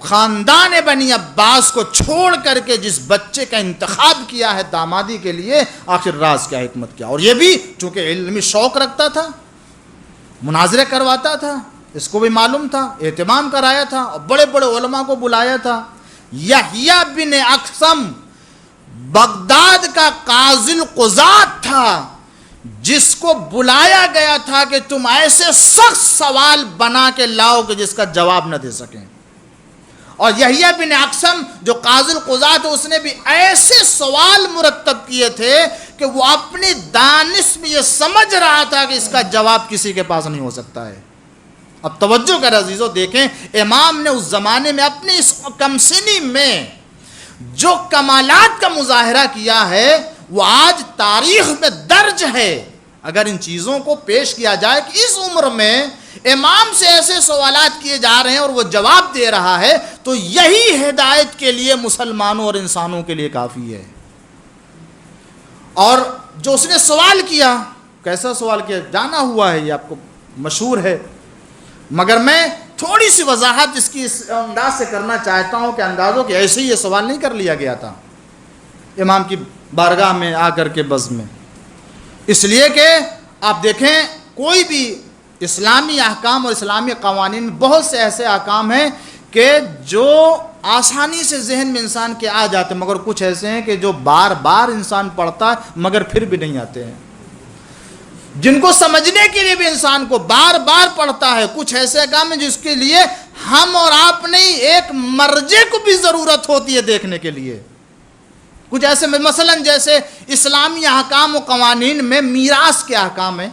خاندان بنی عباس کو چھوڑ کر کے جس بچے کا انتخاب کیا ہے دامادی کے لیے آخر راز کیا، حکمت کیا. اور یہ بھی چونکہ علمی شوق رکھتا تھا، مناظرے کرواتا تھا، اس کو بھی معلوم تھا، اہتمام کرایا تھا اور بڑے بڑے علماء کو بلایا تھا. یحییٰ بن اقسم بغداد کا قاضی القضات تھا جس کو بلایا گیا تھا کہ تم ایسے سخت سوال بنا کے لاؤ کہ جس کا جواب نہ دے سکیں. اور یحییٰ بن اقسم جو قاضی القضات اس نے بھی ایسے سوال مرتب کیے تھے کہ وہ اپنی دانش میں یہ سمجھ رہا تھا کہ اس کا جواب کسی کے پاس نہیں ہو سکتا ہے. اب توجہ کر عزیزو، دیکھیں امام نے اس زمانے میں اپنی اس کم سنی میں جو کمالات کا مظاہرہ کیا ہے وہ آج تاریخ میں درج ہے. اگر ان چیزوں کو پیش کیا جائے کہ اس عمر میں امام سے ایسے سوالات کیے جا رہے ہیں اور وہ جواب دے رہا ہے تو یہی ہدایت کے لیے مسلمانوں اور انسانوں کے لیے کافی ہے. اور جو اس نے سوال کیا، کیسا سوال کیا جانا ہوا ہے، یہ آپ کو مشہور ہے، مگر میں تھوڑی سی وضاحت اس کی اس انداز سے کرنا چاہتا ہوں کہ اندازوں کہ ایسے ہی یہ سوال نہیں کر لیا گیا تھا امام کی بارگاہ میں آ کر کے بزم میں. اس لیے کہ آپ دیکھیں کوئی بھی اسلامی احکام اور اسلامی قوانین میں بہت سے ایسے احکام ہیں کہ جو آسانی سے ذہن میں انسان کے آ جاتے ہیں، مگر کچھ ایسے ہیں کہ جو بار بار انسان پڑھتا ہے مگر پھر بھی نہیں آتے ہیں، جن کو سمجھنے کے لیے بھی انسان کو بار بار پڑھتا ہے. کچھ ایسے کام ہیں جس کے لیے ہم اور آپ نہیں ایک مرجع کو بھی ضرورت ہوتی ہے دیکھنے کے لیے. کچھ ایسے میں مثلا جیسے اسلامی احکام و قوانین میں میراث کے احکام ہیں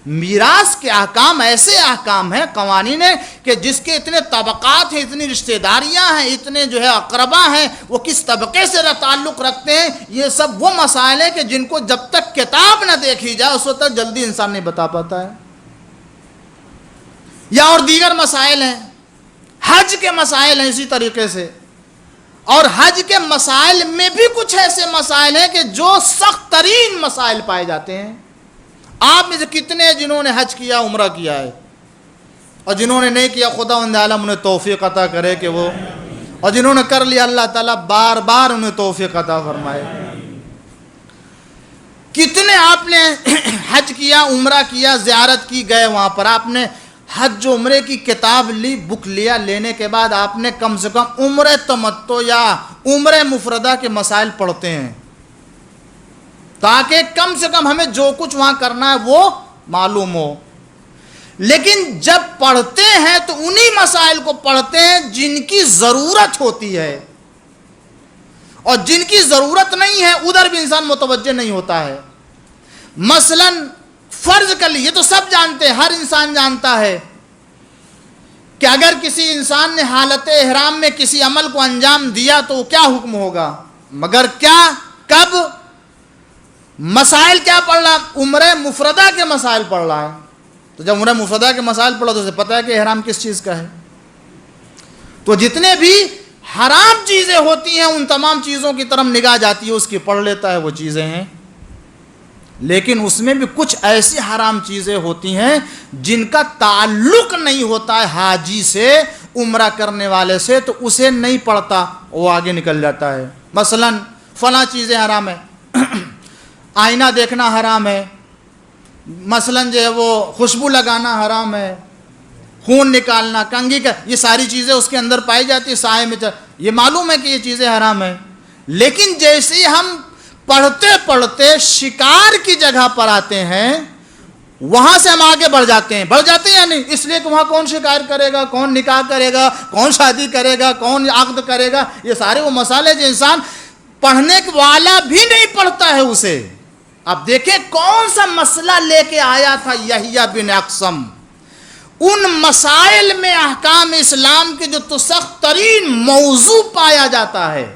میراث کے احکام ایسے احکام ہیں، قوانین ہیں کہ جس کے اتنے طبقات ہیں، اتنی رشتہ داریاں ہیں، اتنے جو ہے اقربا ہیں، وہ کس طبقے سے تعلق رکھتے ہیں، یہ سب وہ مسائل ہیں کہ جن کو جب تک کتاب نہ دیکھی جائے اس وقت تک جلدی انسان نہیں بتا پاتا ہے. یا اور دیگر مسائل ہیں، حج کے مسائل ہیں اسی طریقے سے. اور حج کے مسائل میں بھی کچھ ایسے مسائل ہیں کہ جو سخت ترین مسائل پائے جاتے ہیں. آپ میں سے کتنے جنہوں نے حج کیا، عمرہ کیا ہے، اور جنہوں نے نہیں کیا خداوند عالم انہیں توفیق عطا کرے کہ وہ، اور جنہوں نے کر لیا اللہ تعالیٰ بار بار انہیں توفیق عطا فرمائے. کتنے آپ نے حج کیا، عمرہ کیا، زیارت کی، گئے وہاں پر، آپ نے حج و عمرے کی کتاب لی، بک لیا، لینے کے بعد آپ نے کم سے کم عمرہ تمتع یا عمرہ مفردہ کے مسائل پڑھتے ہیں تاکہ کم سے کم ہمیں جو کچھ وہاں کرنا ہے وہ معلوم ہو. لیکن جب پڑھتے ہیں تو انہی مسائل کو پڑھتے ہیں جن کی ضرورت ہوتی ہے، اور جن کی ضرورت نہیں ہے ادھر بھی انسان متوجہ نہیں ہوتا ہے. مثلا فرض کر لیے، یہ تو سب جانتے ہیں، ہر انسان جانتا ہے کہ اگر کسی انسان نے حالت احرام میں کسی عمل کو انجام دیا تو کیا حکم ہوگا، مگر کیا، کب، مسائل کیا پڑھ رہا، عمرہ مفردہ کے مسائل پڑھ رہا ہے. تو جب عمرہ مفردہ کے مسائل پڑھو تو اسے پتہ ہے کہ احرام کس چیز کا ہے. تو جتنے بھی حرام چیزیں ہوتی ہیں ان تمام چیزوں کی طرف نگاہ جاتی ہے، اس کی پڑھ لیتا ہے، وہ چیزیں ہیں. لیکن اس میں بھی کچھ ایسی حرام چیزیں ہوتی ہیں جن کا تعلق نہیں ہوتا ہے حاجی سے، عمرہ کرنے والے سے، تو اسے نہیں پڑھتا، وہ آگے نکل جاتا ہے. مثلا فلاں چیزیں حرام ہیں، آئینہ دیکھنا حرام ہے، مثلا جو ہے وہ خوشبو لگانا حرام ہے، خون نکالنا، کنگھی کا، یہ ساری چیزیں اس کے اندر پائی جاتی ہے سائے میں، یہ معلوم ہے کہ یہ چیزیں حرام ہیں. لیکن جیسے ہی ہم پڑھتے پڑھتے شکار کی جگہ پر آتے ہیں، وہاں سے ہم آگے بڑھ جاتے ہیں یا نہیں؟ اس لیے کہ وہاں کون شکار کرے گا، کون نکاح کرے گا، کون شادی کرے گا، کون عقد کرے گا، یہ سارے وہ مسائل جو انسان پڑھنے والا بھی نہیں پڑھتا ہے اسے. اب دیکھیں کون سا مسئلہ لے کے آیا تھا یحییٰ بن اقسم. ان مسائل میں احکام اسلام کے جو تو سخت ترین موضوع پایا جاتا ہے،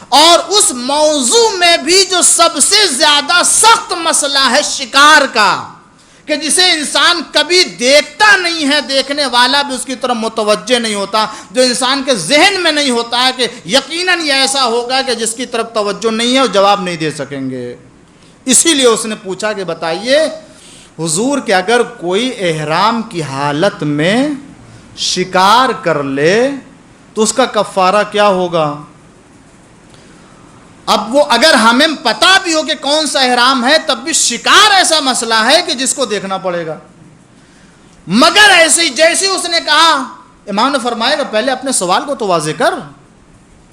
اور اس موضوع میں بھی جو سب سے زیادہ سخت مسئلہ ہے شکار کا، کہ جسے انسان کبھی دیکھتا نہیں ہے، دیکھنے والا بھی اس کی طرف متوجہ نہیں ہوتا، جو انسان کے ذہن میں نہیں ہوتا ہے کہ یقیناً یہ ایسا ہوگا کہ جس کی طرف توجہ نہیں ہے اور جواب نہیں دے سکیں گے. اسی لیے اس نے پوچھا کہ بتائیے حضور کہ اگر کوئی احرام کی حالت میں شکار کر لے تو اس کا کفارہ کیا ہوگا. اب وہ اگر ہمیں پتہ بھی ہو کہ کون سا احرام ہے، تب بھی شکار ایسا مسئلہ ہے کہ جس کو دیکھنا پڑے گا. مگر ایسے ہی جیسے اس نے کہا، امام نے فرمایا کہ پہلے اپنے سوال کو تو واضح کر.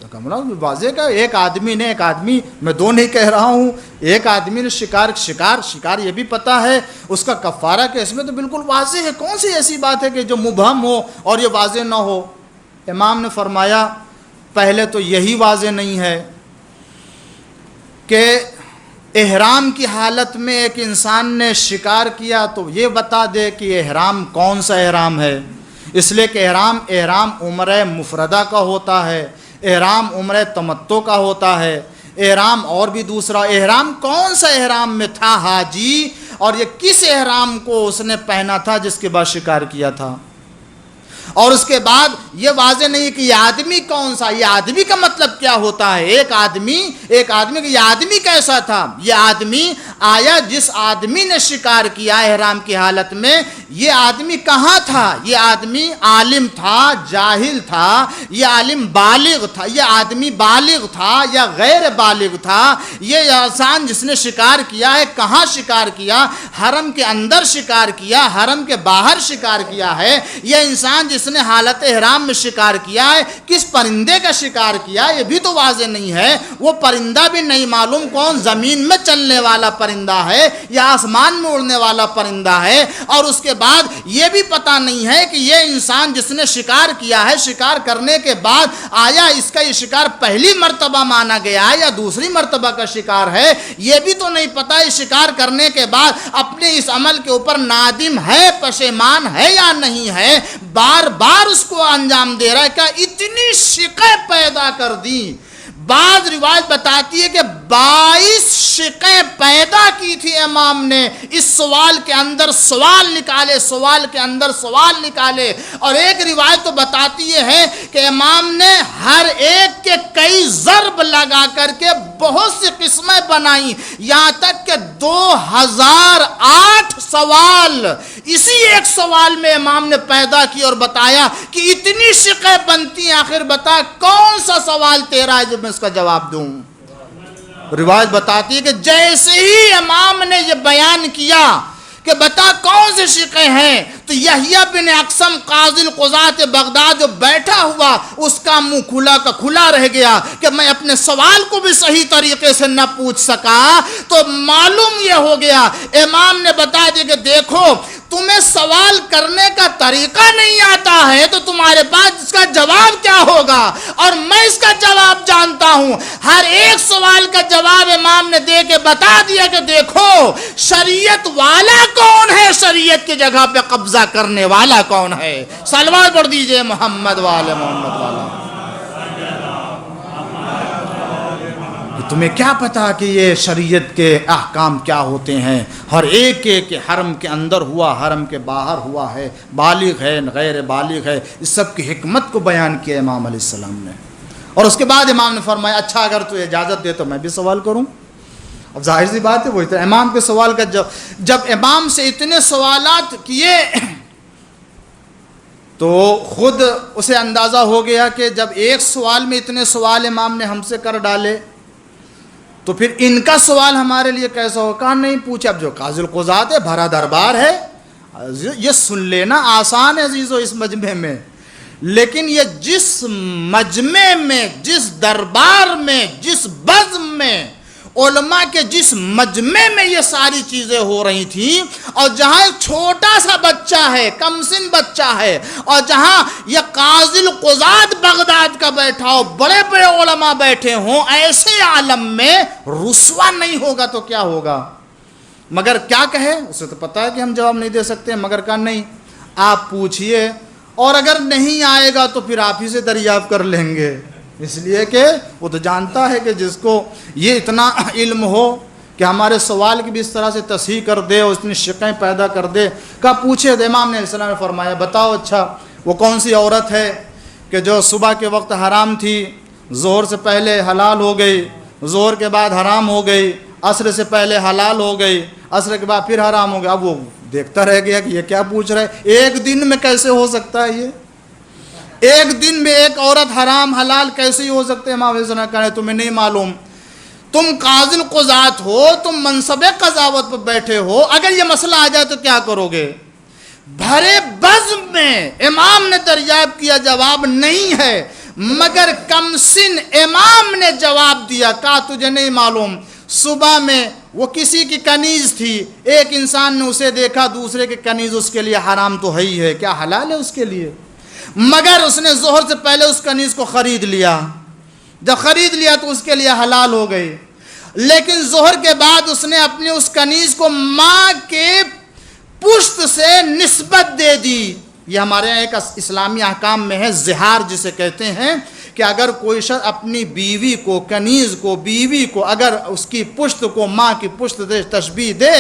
تو کمرہ واضح کر. ایک آدمی، میں دو نہیں کہہ رہا ہوں، ایک آدمی نے شکار یہ بھی پتہ ہے اس کا کفارہ کہ اس میں تو بالکل واضح ہے. کون سی ایسی بات ہے کہ جو مبہم ہو اور یہ واضح نہ ہو؟ امام نے فرمایا پہلے تو یہی واضح نہیں ہے کہ احرام کی حالت میں ایک انسان نے شکار کیا تو یہ بتا دے کہ احرام کون سا احرام ہے. اس لیے کہ احرام عمرہ مفردہ کا ہوتا ہے، احرام عمرہ تمتع کا ہوتا ہے، احرام اور بھی دوسرا احرام کون سا احرام میں تھا حاجی، اور یہ کس احرام کو اس نے پہنا تھا جس کے بعد شکار کیا تھا. اور اس کے بعد یہ واضح نہیں کہ یہ آدمی کون سا، یہ آدمی کا مطلب کیا ہوتا ہے. ایک آدمی کہ یہ آدمی کیسا تھا. یہ آدمی آیا جس آدمی نے شکار کیا احرام کی حالت میں، یہ آدمی کہاں تھا؟ یہ آدمی عالم تھا، جاہل تھا، یہ عالم بالغ تھا، یہ آدمی بالغ تھا یا غیر بالغ تھا. یہ انسان جس نے شکار کیا ہے کہاں شکار کیا؟ حرم کے اندر شکار کیا، حرم کے باہر شکار کیا ہے. یہ انسان جس نے حالت احرام میں شکار کیا ہے کس پرندے کا شکار کیا، یہ بھی تو واضح نہیں ہے. وہ پرندہ بھی نہیں معلوم کون، زمین میں چلنے والا پرندہ پرندہ ہے یا آسمان میں اڑنے والا پرندہ ہے، اور اس کے بعد یہ بھی پتہ نہیں ہے کہ یہ انسان جس نے شکار کیا ہے، شکار کرنے کے بعد آیا اس کا یہ شکار پہلی مرتبہ مانا گیا ہے یا دوسری مرتبہ کا شکار ہے، یہ بھی تو نہیں پتہ ہے شکار کرنے کے بعد اپنے اس عمل کے اوپر نادم ہے، پشیمان ہے یا نہیں ہے، بار بار اس کو انجام دے رہا ہے۔ کیا اتنی شقیں پیدا کر دی؟ بعض روایت بتاتی ہے کہ 22 شقیں پیدا کی تھی امام نے، اس سوال کے اندر سوال نکالے، سوال کے اندر سوال نکالے، اور ایک روایت تو بتاتی ہے کہ امام نے ہر ایک کے کئی ضرب لگا کر کے بہت سی قسمیں بنائیں، یہاں تک کہ 2008 سوال اسی ایک سوال میں امام نے پیدا کی اور بتایا کہ اتنی شقیں بنتی ہیں، آخر بتا کون سا سوال تیرا ہے جو میں اس کا جواب دوں۔ روایت بتاتی ہے کہ جیسے ہی امام نے یہ بیان کیا کہ بتا کون سے شقیں ہیں، تو یحییٰ بن اقسم قاضی القضاۃ بغداد جو بیٹھا ہوا، اس کا منہ کھلا کا کھلا رہ گیا کہ میں اپنے سوال کو بھی صحیح طریقے سے نہ پوچھ سکا۔ تو معلوم یہ ہو گیا، امام نے بتا دیا کہ دیکھو تمہیں سوال کرنے کا طریقہ نہیں آتا ہے تو تمہارے پاس اس کا جواب کیا ہوگا، اور میں اس کا جواب جانتا ہوں۔ ہر ایک سوال کا جواب امام نے دے کے بتا دیا کہ دیکھو شریعت والا کون ہے، شریعت کی جگہ پہ قبضہ کرنے والا کون ہے۔ صلوات پڑھ دیجئے محمد والے محمد والا۔ تمہیں کیا پتا کہ یہ شریعت کے احکام کیا ہوتے ہیں، ہر ایک حرم کے اندر ہوا، حرم کے باہر ہوا ہے، بالغ ہے غیر بالغ ہے، اس سب کی حکمت کو بیان کیا امام علیہ السلام نے۔ اور اس کے بعد امام نے فرمایا اچھا اگر تو اجازت دے تو میں بھی سوال کروں۔ اب ظاہر سی بات ہے وہی تو امام کے سوال کا جب امام سے اتنے سوالات کیے تو خود اسے اندازہ ہو گیا کہ جب ایک سوال میں اتنے سوال امام نے ہم سے کر ڈالے تو پھر ان کا سوال ہمارے لیے کیسا ہو۔ کہا نہیں پوچھے، اب جو قاضی القضات ہے، بھرا دربار ہے، یہ سن لینا آسان ہے عزیزو اس مجمع میں، لیکن یہ جس مجمع میں، جس دربار میں، جس بزم میں، علماء کے جس مجمع میں یہ ساری چیزیں ہو رہی تھیں، اور جہاں ایک چھوٹا سا بچہ ہے، کم سن بچہ ہے، اور جہاں یہ قاضی القضات بغداد کا بیٹھا ہو، بڑے بڑے علماء بیٹھے ہوں، ایسے عالم میں رسوا نہیں ہوگا تو کیا ہوگا؟ مگر کیا کہے، اسے تو پتا ہے کہ ہم جواب نہیں دے سکتے، مگر کہا نہیں آپ پوچھئے، اور اگر نہیں آئے گا تو پھر آپ ہی سے دریافت کر لیں گے، اس لیے کہ وہ تو جانتا ہے کہ جس کو یہ اتنا علم ہو کہ ہمارے سوال کی بھی اس طرح سے تصحیح کر دے اور اتنی شقیں پیدا کر دے۔ کہا پوچھے، امام نے السلام نے فرمایا بتاؤ اچھا وہ کون سی عورت ہے کہ جو صبح کے وقت حرام تھی، ظہر سے پہلے حلال ہو گئی، ظہر کے بعد حرام ہو گئی، عصر سے پہلے حلال ہو گئی، عصر کے بعد پھر حرام ہو گیا۔ اب وہ دیکھتا رہ گیا کہ یہ کیا پوچھ رہا ہے، ایک دن میں کیسے ہو سکتا ہے، یہ ایک دن میں ایک عورت حرام حلال کیسے ہی ہو سکتے ہیں؟ امام علیہ السلام کہنے تمہیں نہیں معلوم، تم قاضی القضات ہو، تم منصب قضاوت پر بیٹھے ہو، اگر یہ مسئلہ آ جائے تو کیا کرو گے؟ بھرے بزم میں امام نے دریافت کیا، جواب نہیں ہے، مگر کم سن امام نے جواب دیا، کہا تجھے نہیں معلوم صبح میں وہ کسی کی کنیز تھی، ایک انسان نے اسے دیکھا، دوسرے کی کنیز اس کے لیے حرام تو ہے ہی ہے، کیا حلال ہے اس کے لیے؟ مگر اس نے ظہر سے پہلے اس کنیز کو خرید لیا، جب خرید لیا تو اس کے لیے حلال ہو گئی، لیکن ظہر کے بعد اس نے اپنے اس کنیز کو ماں کے پشت سے نسبت دے دی۔ یہ ہمارے یہاں ایک اسلامی احکام میں ہے زہار جسے کہتے ہیں، کہ اگر کوئی شخص اپنی بیوی کو، کنیز کو، بیوی کو اگر اس کی پشت کو ماں کی پشت سے تشبیہ دے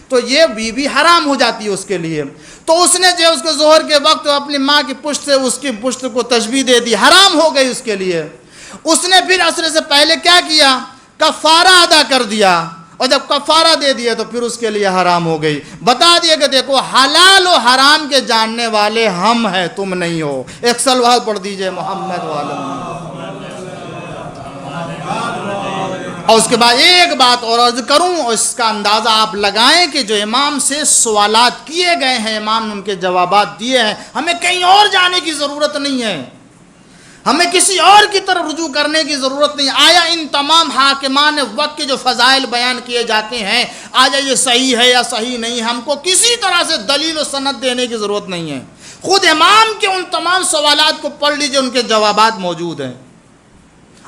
تو یہ بیوی حرام ہو جاتی ہے اس کے لیے۔ تو اس نے جو اس کو ظہر کے وقت اپنی ماں کی پشت سے اس کی پشت کو تشبیہ دے دی، حرام ہو گئی اس کے لیے۔ اس نے پھر عصر سے پہلے کیا کیا؟ کفارہ ادا کر دیا، اور جب کفارہ دے دیا تو پھر اس کے لیے حرام ہو گئی۔ بتا دیا کہ دیکھو حلال و حرام کے جاننے والے ہم ہیں، تم نہیں ہو۔ ایک صلوات پڑھ دیجئے محمد والے۔ اور اس کے بعد ایک بات اور عرض کروں، اور اس کا اندازہ آپ لگائیں کہ جو امام سے سوالات کیے گئے ہیں، امام نے ان کے جوابات دیے ہیں، ہمیں کہیں اور جانے کی ضرورت نہیں ہے، ہمیں کسی اور کی طرف رجوع کرنے کی ضرورت نہیں۔ آیا ان تمام حاکمان وقت کے جو فضائل بیان کیے جاتے ہیں، آیا یہ صحیح ہے یا صحیح نہیں، ہم کو کسی طرح سے دلیل و سند دینے کی ضرورت نہیں ہے۔ خود امام کے ان تمام سوالات کو پڑھ لیجئے، ان کے جوابات موجود ہیں۔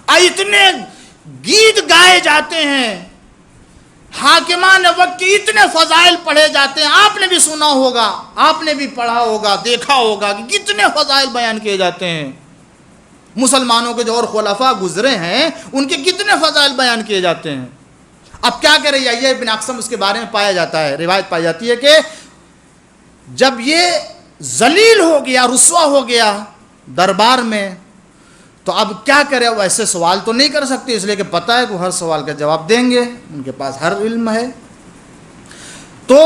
اتنے گیت گائے جاتے ہیں، حاکمان وقت کے اتنے فضائل پڑھے جاتے ہیں، آپ نے بھی سنا ہوگا، آپ نے بھی پڑھا ہوگا، دیکھا ہوگا کہ کتنے فضائل بیان کیے جاتے ہیں۔ مسلمانوں کے جو اور خلفاء گزرے ہیں ان کے کتنے فضائل بیان کیے جاتے ہیں۔ اب کیا کرے یحییٰ بن اقسم اس کے بارے میں پایا جاتا ہے، روایت پائی جاتی ہے کہ جب یہ ذلیل ہو گیا، رسوا ہو گیا دربار میں، تو اب کیا کرے، وہ ایسے سوال تو نہیں کر سکتے، اس لیے کہ پتہ ہے کہ وہ ہر سوال کا جواب دیں گے، ان کے پاس ہر علم ہے۔ تو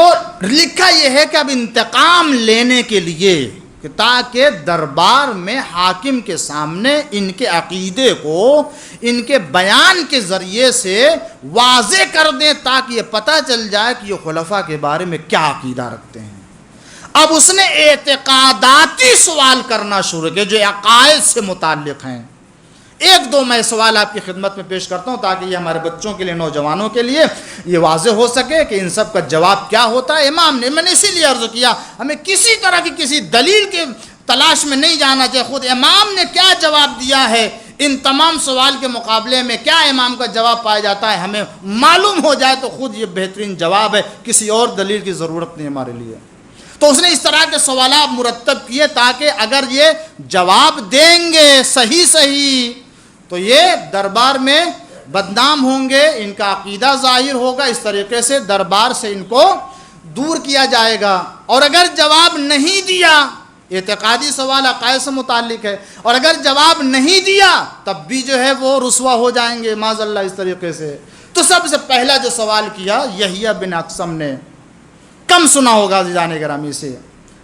لکھا یہ ہے کہ اب انتقام لینے کے لیے کہ تاکہ دربار میں حاکم کے سامنے ان کے عقیدے کو ان کے بیان کے ذریعے سے واضح کر دیں، تاکہ یہ پتہ چل جائے کہ یہ خلفاء کے بارے میں کیا عقیدہ رکھتے ہیں۔ اب اس نے اعتقاداتی سوال کرنا شروع کیا جو عقائد سے متعلق ہیں۔ ایک دو میں سوال آپ کی خدمت میں پیش کرتا ہوں تاکہ یہ ہمارے بچوں کے لیے، نوجوانوں کے لیے یہ واضح ہو سکے کہ ان سب کا جواب کیا ہوتا ہے۔ امام نے، میں نے اسی لیے عرض کیا، ہمیں کسی طرح کی کسی دلیل کے تلاش میں نہیں جانا چاہیے، خود امام نے کیا جواب دیا ہے ان تمام سوال کے مقابلے میں، کیا امام کا جواب پایا جاتا ہے، ہمیں معلوم ہو جائے تو خود یہ بہترین جواب ہے، کسی اور دلیل کی ضرورت نہیں ہمارے لیے۔ تو اس نے اس طرح کے سوالات مرتب کیے تاکہ اگر یہ جواب دیں گے صحیح تو یہ دربار میں بدنام ہوں گے، ان کا عقیدہ ظاہر ہوگا، اس طریقے سے دربار سے ان کو دور کیا جائے گا۔ اور اگر جواب نہیں دیا، اعتقادی سوال عقائد سے متعلق ہے، اور اگر جواب نہیں دیا تب بھی جو ہے وہ رسوا ہو جائیں گے معاذ اللہ اس طریقے سے۔ تو سب سے پہلا جو سوال کیا یحییٰ بن اقسم نے، کم سنا ہوگا عزیزان گرامی سے،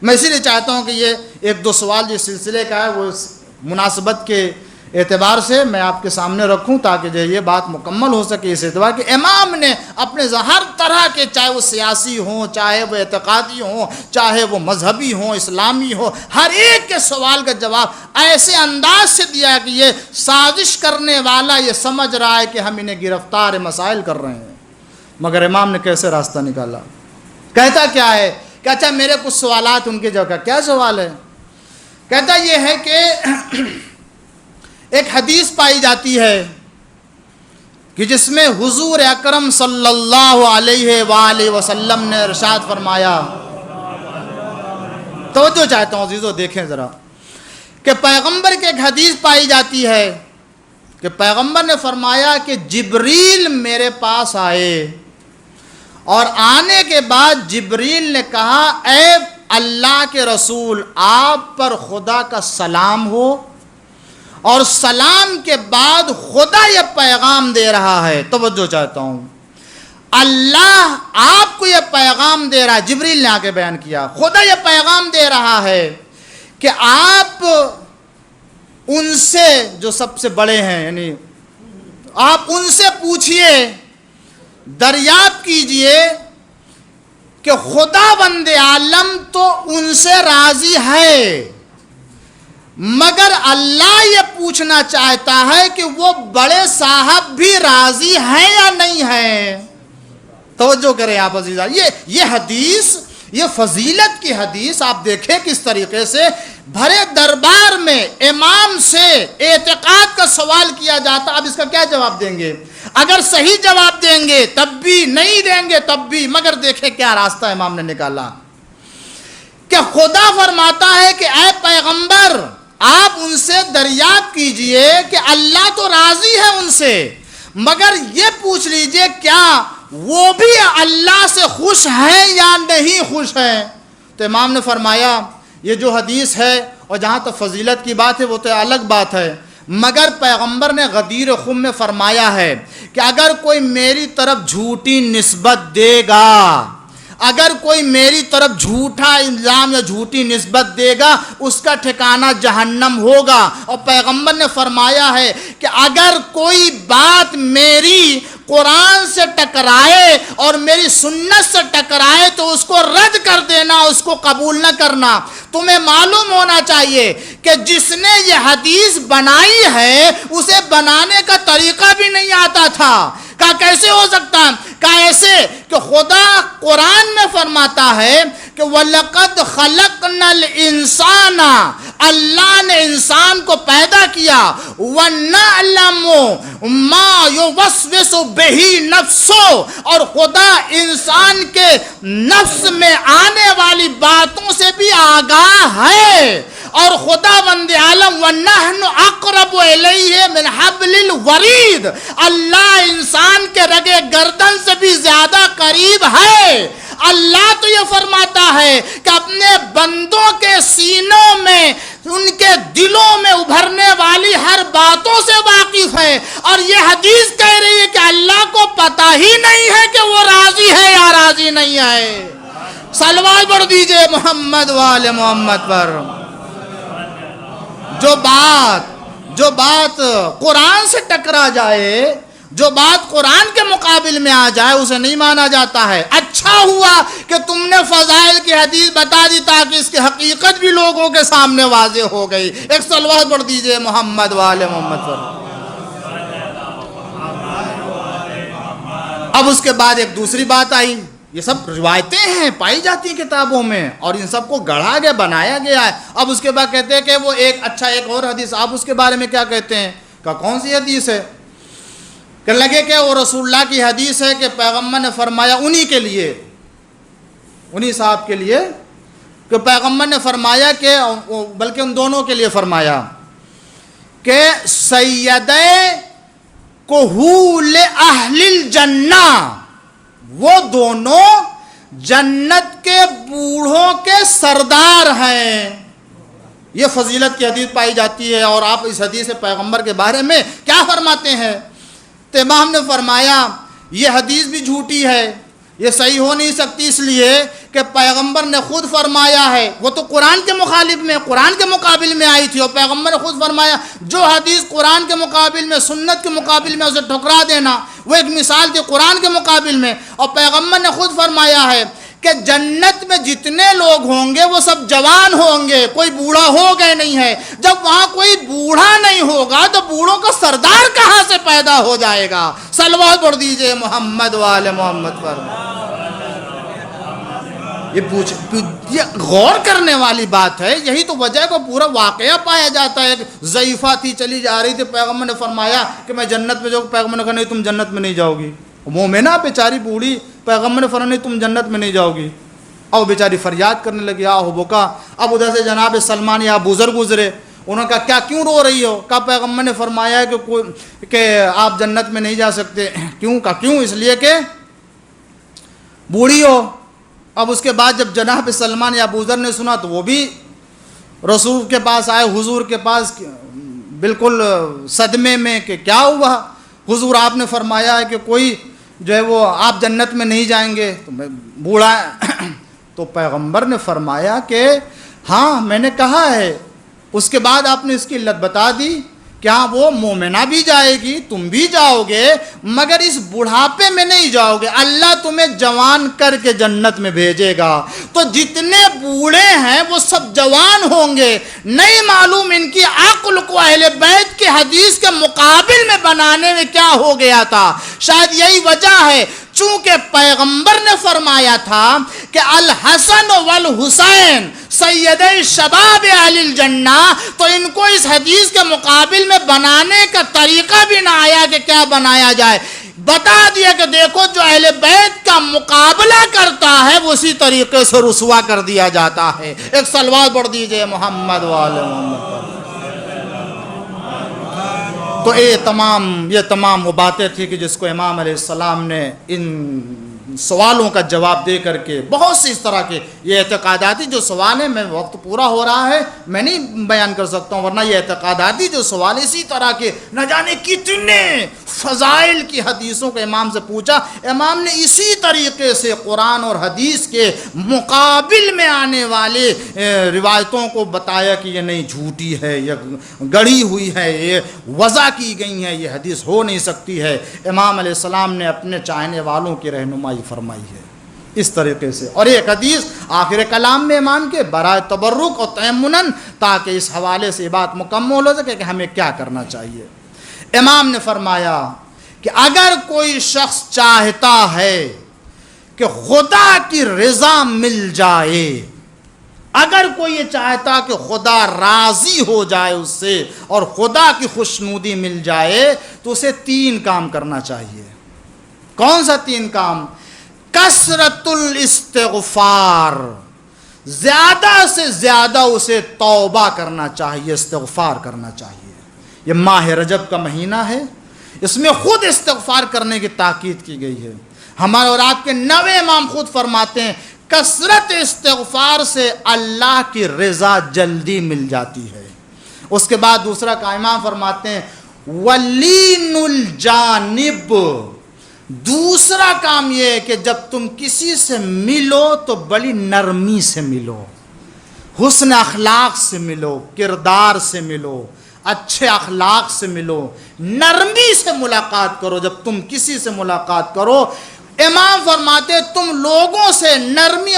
میں اسی لیے چاہتا ہوں کہ یہ ایک دو سوال جو سلسلے کا ہے وہ مناسبت کے اعتبار سے میں آپ کے سامنے رکھوں تاکہ جو یہ بات مکمل ہو سکے، اس اعتبار کہ امام نے اپنے ہر طرح کے، چاہے وہ سیاسی ہوں، چاہے وہ اعتقادی ہوں، چاہے وہ مذہبی ہوں، اسلامی ہو، ہر ایک کے سوال کا جواب ایسے انداز سے دیا کہ یہ سازش کرنے والا یہ سمجھ رہا ہے کہ ہم انہیں گرفتار مسائل کر رہے ہیں، مگر امام نے کیسے راستہ نکالا۔ کہتا کیا ہے کہ اچھا میرے کچھ سوالات ان کے جگہ، کیا سوال ہے؟ کہتا یہ ہے کہ ایک حدیث پائی جاتی ہے کہ جس میں حضور اکرم صلی اللہ علیہ وآلہ وسلم نے ارشاد فرمایا، توجہ چاہتا ہوں عزیزو دیکھیں ذرا، کہ پیغمبر کی ایک حدیث پائی جاتی ہے کہ پیغمبر نے فرمایا کہ جبریل میرے پاس آئے، اور آنے کے بعد جبریل نے کہا اے اللہ کے رسول آپ پر خدا کا سلام ہو، اور سلام کے بعد خدا یہ پیغام دے رہا ہے، توجہ چاہتا ہوں، اللہ آپ کو یہ پیغام دے رہا ہے، جبریل نے آ کے بیان کیا، خدا یہ پیغام دے رہا ہے کہ آپ ان سے جو سب سے بڑے ہیں، یعنی آپ ان سے پوچھئے، دریافت کیجئے کہ خدا بند عالم تو ان سے راضی ہے، مگر اللہ یہ پوچھنا چاہتا ہے کہ وہ بڑے صاحب بھی راضی ہیں یا نہیں ہیں۔ توجہ کریں آپ عزیزہ، یہ حدیث، یہ فضیلت کی حدیث آپ دیکھیں کس طریقے سے بھرے دربار میں امام سے اعتقاد کا سوال کیا جاتا۔ اب اس کا کیا جواب دیں گے؟ اگر صحیح جواب دیں گے تب بھی، نہیں دیں گے تب بھی، مگر دیکھیں کیا راستہ امام نے نکالا کہ خدا فرماتا ہے کہ اے پیغمبر آپ ان سے دریافت کیجئے کہ اللہ تو راضی ہے ان سے، مگر یہ پوچھ لیجئے کیا وہ بھی اللہ سے خوش ہیں یا نہیں خوش ہیں۔ تو امام نے فرمایا یہ جو حدیث ہے، اور جہاں تک فضیلت کی بات ہے وہ تو الگ بات ہے، مگر پیغمبر نے غدیر خم میں فرمایا ہے کہ اگر کوئی میری طرف جھوٹی نسبت دے گا، اگر کوئی میری طرف جھوٹا الزام یا جھوٹی نسبت دے گا اس کا ٹھکانہ جہنم ہوگا۔ اور پیغمبر نے فرمایا ہے کہ اگر کوئی بات میری قرآن سے ٹکرائے اور میری سنت سے ٹکرائے تو اس کو رد کر دینا، اس کو قبول نہ کرنا۔ تمہیں معلوم ہونا چاہیے کہ جس نے یہ حدیث بنائی ہے اسے بنانے کا طریقہ بھی نہیں آتا تھا۔ کہا کیسے ہو سکتا ہے؟ کہا ایسے کہ خدا قرآن میں فرماتا ہے کہ وَلَقَدْ خَلَقْنَا الْإِنسَانَ، اللہ نے انسان کو پیدا کیا، وَنَعْلَمُ مَا يُوَسْوِسُ بِهِ نَفْسُهُ، اور خدا انسان کے نفس میں آنے والی باتوں سے بھی آگاہ ہے، اور خدا بند عالم وَنَحْنُ أَقْرَبُ إِلَيْهِ مِنْ حَبْلِ الْوَرِيدِ، اللہ انسان کے رگے گردن سے بھی زیادہ قریب ہے۔ اللہ تو یہ فرماتا ہے کہ اپنے بندوں کے سینوں میں، ان کے دلوں میں ابھرنے والی ہر باتوں سے واقف ہے، اور یہ حدیث کہہ رہی ہے کہ اللہ کو پتہ ہی نہیں ہے کہ وہ راضی ہے یا راضی نہیں ہے۔ صلوات پڑھ دیجئے محمد وآل محمد پر۔ جو بات قرآن سے ٹکرا جائے، جو بات قرآن کے مقابل میں آ جائے، اسے نہیں مانا جاتا ہے۔ اچھا ہوا کہ تم نے فضائل کی حدیث بتا دی تاکہ اس کی حقیقت بھی لوگوں کے سامنے واضح ہو گئی۔ ایک صلوات پڑھ دیجئے محمد وآل محمد پر۔ اب اس کے بعد ایک دوسری بات آئی۔ یہ سب روایتیں ہیں، پائی جاتی ہیں کتابوں میں، اور ان سب کو گڑھا گیا، بنایا گیا ہے۔ اب اس کے بعد کہتے ہیں کہ وہ ایک اور حدیث، آپ اس کے بارے میں کیا کہتے ہیں؟ کہ کون سی حدیث ہے؟ کہ لگے کہ وہ رسول اللہ کی حدیث ہے کہ پیغمبر نے فرمایا انہی کے لیے، انہی صاحب کے لیے، کہ پیغمبر نے فرمایا کہ بلکہ ان دونوں کے لیے فرمایا کہ سیدے کہول اہل الجنہ، وہ دونوں جنت کے بوڑھوں کے سردار ہیں۔ یہ فضیلت کی حدیث پائی جاتی ہے، اور آپ اس حدیث پیغمبر کے بارے میں کیا فرماتے ہیں؟ تو امام نے فرمایا یہ حدیث بھی جھوٹی ہے، یہ صحیح ہو نہیں سکتی، اس لیے کہ پیغمبر نے خود فرمایا ہے، وہ تو قرآن کے مخالف میں، قرآن کے مقابل میں آئی تھی، اور پیغمبر نے خود فرمایا جو حدیث قرآن کے مقابل میں، سنت کے مقابل میں اسے ٹھکرا دینا، وہ ایک مثال تھی قرآن کے مقابل میں۔ اور پیغمبر نے خود فرمایا ہے کہ جنت میں جتنے لوگ ہوں گے وہ سب جوان ہوں گے، کوئی بوڑھا ہو گئے نہیں ہے۔ جب وہاں کوئی بوڑھا نہیں ہوگا تو بوڑھوں کا سردار کہاں سے پیدا ہو جائے گا؟ صلوات پڑھ دیجئے محمد وآل محمد پر۔ یہ غور کرنے والی بات ہے، یہی تو وجہ کو پورا واقعہ پایا جاتا ہے۔ ضعیفہ تھی، چلی جا رہی تھی، پیغمبر نے فرمایا کہ میں جنت میں جاؤں، پیغمبر نے کہا نہیں تم جنت میں نہیں جاؤ گی۔ مومنہ بیچاری بوڑھی، پیغمبر نے فرمایا نہیں تم جنت میں نہیں جاؤ گی، اور بیچاری فریاد کرنے لگی، آہ بکا۔ اب ادھر سے جناب سلمان یا بزرگ گزرے، انہوں نے کہا کیوں رو رہی ہو؟ کہا پیغمبر نے فرمایا کہ آپ جنت میں نہیں جا سکتے۔ کیوں؟ کہا کیوں؟ اس لیے کہ بوڑھی ہو۔ اب اس کے بعد جب جناب سلمان یا ابوذر نے سنا تو وہ بھی رسول کے پاس آئے، حضور کے پاس، بالکل صدمے میں کہ کیا ہوا؟ حضور آپ نے فرمایا ہے کہ کوئی جو ہے وہ آپ جنت میں نہیں جائیں گے، تو میں بوڑھا تو پیغمبر نے فرمایا کہ ہاں میں نے کہا ہے۔ اس کے بعد آپ نے اس کی علت بتا دی کہ ہاں وہ مومنہ بھی جائے گی، تم بھی جاؤ گے، مگر اس بڑھاپے میں نہیں جاؤ گے، اللہ تمہیں جوان کر کے جنت میں بھیجے گا۔ تو جتنے بوڑھے ہیں وہ سب جوان ہوں گے۔ نہیں معلوم ان کی عقل کو اہل بیت کے حدیث کے مقابل میں بنانے میں کیا ہو گیا تھا۔ شاید یہی وجہ ہے، چونکہ پیغمبر نے فرمایا تھا کہ الحسن والحسین سیدی شباب اہل الجنہ، تو ان کو اس حدیث کے مقابل میں بنانے کا طریقہ بھی نہ آیا کہ کیا بنایا جائے۔ بتا دیا کہ دیکھو جو اہل بیت کا مقابلہ کرتا ہے وہ اسی طریقے سے رسوا کر دیا جاتا ہے۔ ایک صلوات پڑھ دیجئے محمد وآل محمد پر۔ تو یہ تمام وہ باتیں تھی کہ جس کو امام علیہ السلام نے ان سوالوں کا جواب دے کر کے، بہت سی اس طرح کے یہ اعتقاداتی جو سوال ہیں، میں وقت پورا ہو رہا ہے میں نہیں بیان کر سکتا ہوں، ورنہ یہ اعتقاداتی جو سوال اسی طرح کے نہ جانے کتنے فضائل کی حدیثوں کو امام سے پوچھا، امام نے اسی طریقے سے قرآن اور حدیث کے مقابل میں آنے والے روایتوں کو بتایا کہ یہ نہیں، جھوٹی ہے، یہ گڑھی ہوئی ہے، یہ وضع کی گئی ہے، یہ حدیث ہو نہیں سکتی ہے۔ امام علیہ السلام نے اپنے چاہنے والوں کی رہنمائی فرمائی ہے اس طریقے سے۔ اور ایک حدیث آخر کلام میں امام کے برائے تبرک اور تیمناً، تاکہ اس حوالے سے یہ بات مکمل ہو سکے کہ ہمیں کیا کرنا چاہیے۔ امام نے فرمایا کہ اگر کوئی شخص چاہتا ہے کہ خدا کی رضا مل جائے، اگر کوئی یہ چاہتا کہ خدا راضی ہو جائے اس سے اور خدا کی خوشنودی مل جائے، تو اسے 3 کام کرنا چاہیے۔ کون سا 3 کام؟ کثرت الاستغفار، زیادہ سے زیادہ اسے توبہ کرنا چاہیے، استغفار کرنا چاہیے۔ یہ ماہ رجب کا مہینہ ہے، اس میں خود استغفار کرنے کی تاکید کی گئی ہے۔ ہمارے اور آپ کے 9 امام خود فرماتے ہیں کثرت استغفار سے اللہ کی رضا جلدی مل جاتی ہے۔ اس کے بعد دوسرا کا امام فرماتے ہیں ولین الجانب، دوسرا کام یہ ہے کہ جب تم کسی سے ملو تو بڑی نرمی سے ملو، حسن اخلاق سے ملو، کردار سے ملو، اچھے اخلاق سے ملو، نرمی سے ملاقات کرو۔ جب تم کسی سے ملاقات کرو، امام فرماتے تم لوگوں سے نرمی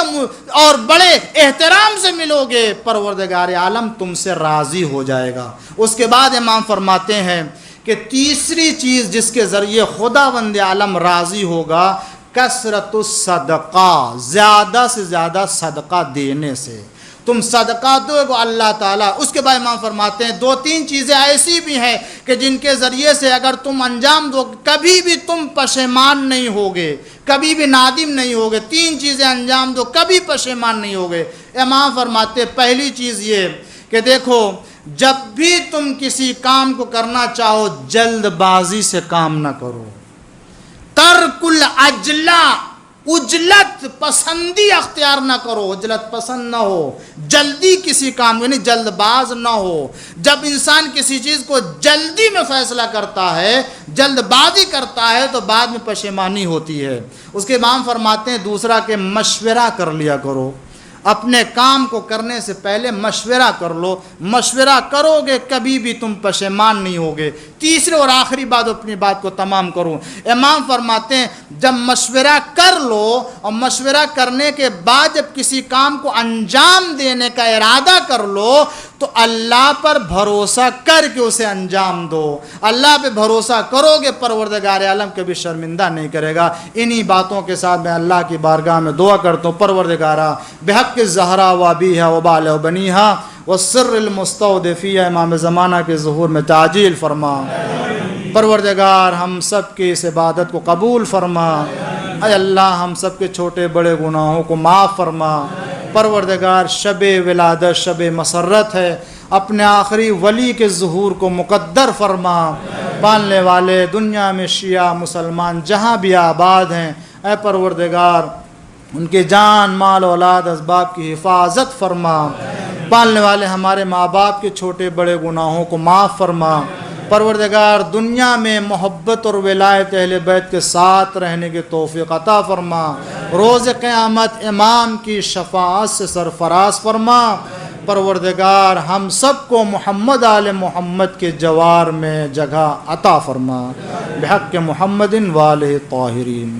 اور بڑے احترام سے ملو گے، پروردگار عالم تم سے راضی ہو جائے گا۔ اس کے بعد امام فرماتے ہیں کہ تیسری چیز جس کے ذریعے خداوند عالم راضی ہوگا، کثرت الصدقہ، زیادہ سے زیادہ صدقہ دینے سے۔ تم صدقہ دو گو اللہ تعالیٰ۔ اس کے بعد امام فرماتے ہیں 2-3 چیزیں ایسی بھی ہیں کہ جن کے ذریعے سے اگر تم انجام دو کبھی بھی تم پشیمان نہیں ہوگے، کبھی بھی نادم نہیں ہوگے۔ 3 چیزیں انجام دو کبھی پشیمان نہیں ہوگے۔ امام فرماتے پہلی چیز یہ کہ دیکھو، جب بھی تم کسی کام کو کرنا چاہو جلد بازی سے کام نہ کرو۔ ترک العجلہ، عجلت پسندی اختیار نہ کرو، عجلت پسند نہ ہو، جلدی کسی کام یعنی جلد باز نہ ہو۔ جب انسان کسی چیز کو جلدی میں فیصلہ کرتا ہے، جلد بازی کرتا ہے، تو بعد میں پشیمانی ہوتی ہے۔ اس کے امام فرماتے ہیں دوسرا کہ مشورہ کر لیا کرو، اپنے کام کو کرنے سے پہلے مشورہ کر لو، مشورہ کرو گے کبھی بھی تم پشیمان نہیں ہوگے۔ تیسرے اور آخری بات اپنی بات کو تمام کروں، امام فرماتے ہیں جب مشورہ کر لو اور مشورہ کرنے کے بعد جب کسی کام کو انجام دینے کا ارادہ کر لو تو اللہ پر بھروسہ کر کے اسے انجام دو۔ اللہ پہ بھروسہ کرو گے، پروردگار عالم کبھی شرمندہ نہیں کرے گا۔ انہی باتوں کے ساتھ میں اللہ کی بارگاہ میں دعا کرتا ہوں، پروردگارہ بحق الزہرا و ابیہا و بال و بنیہا والسر المستودفیہ امام زمانہ کے ظہور میں تعجیل فرما۔ پروردگار ہم سب کی اس عبادت کو قبول فرما۔ اے اللہ ہم سب کے چھوٹے بڑے گناہوں کو معاف فرما۔ پروردگار شب ولادت شب مسرت ہے، اپنے آخری ولی کے ظہور کو مقدر فرما۔ پالنے والے دنیا میں شیعہ مسلمان جہاں بھی آباد ہیں، اے پروردگار ان کے جان مال اولاد اسباب کی حفاظت فرما۔ پالنے والے ہمارے ماں باپ کے چھوٹے بڑے گناہوں کو معاف فرما۔ پروردگار دنیا میں محبت اور ولایت اہل بیت کے ساتھ رہنے کی توفیق عطا فرما۔ روز قیامت امام کی شفاعت سے سرفراز فرما۔ پروردگار ہم سب کو محمد آل محمد کے جوار میں جگہ عطا فرما، بحق محمد و آلہ الطاہرین۔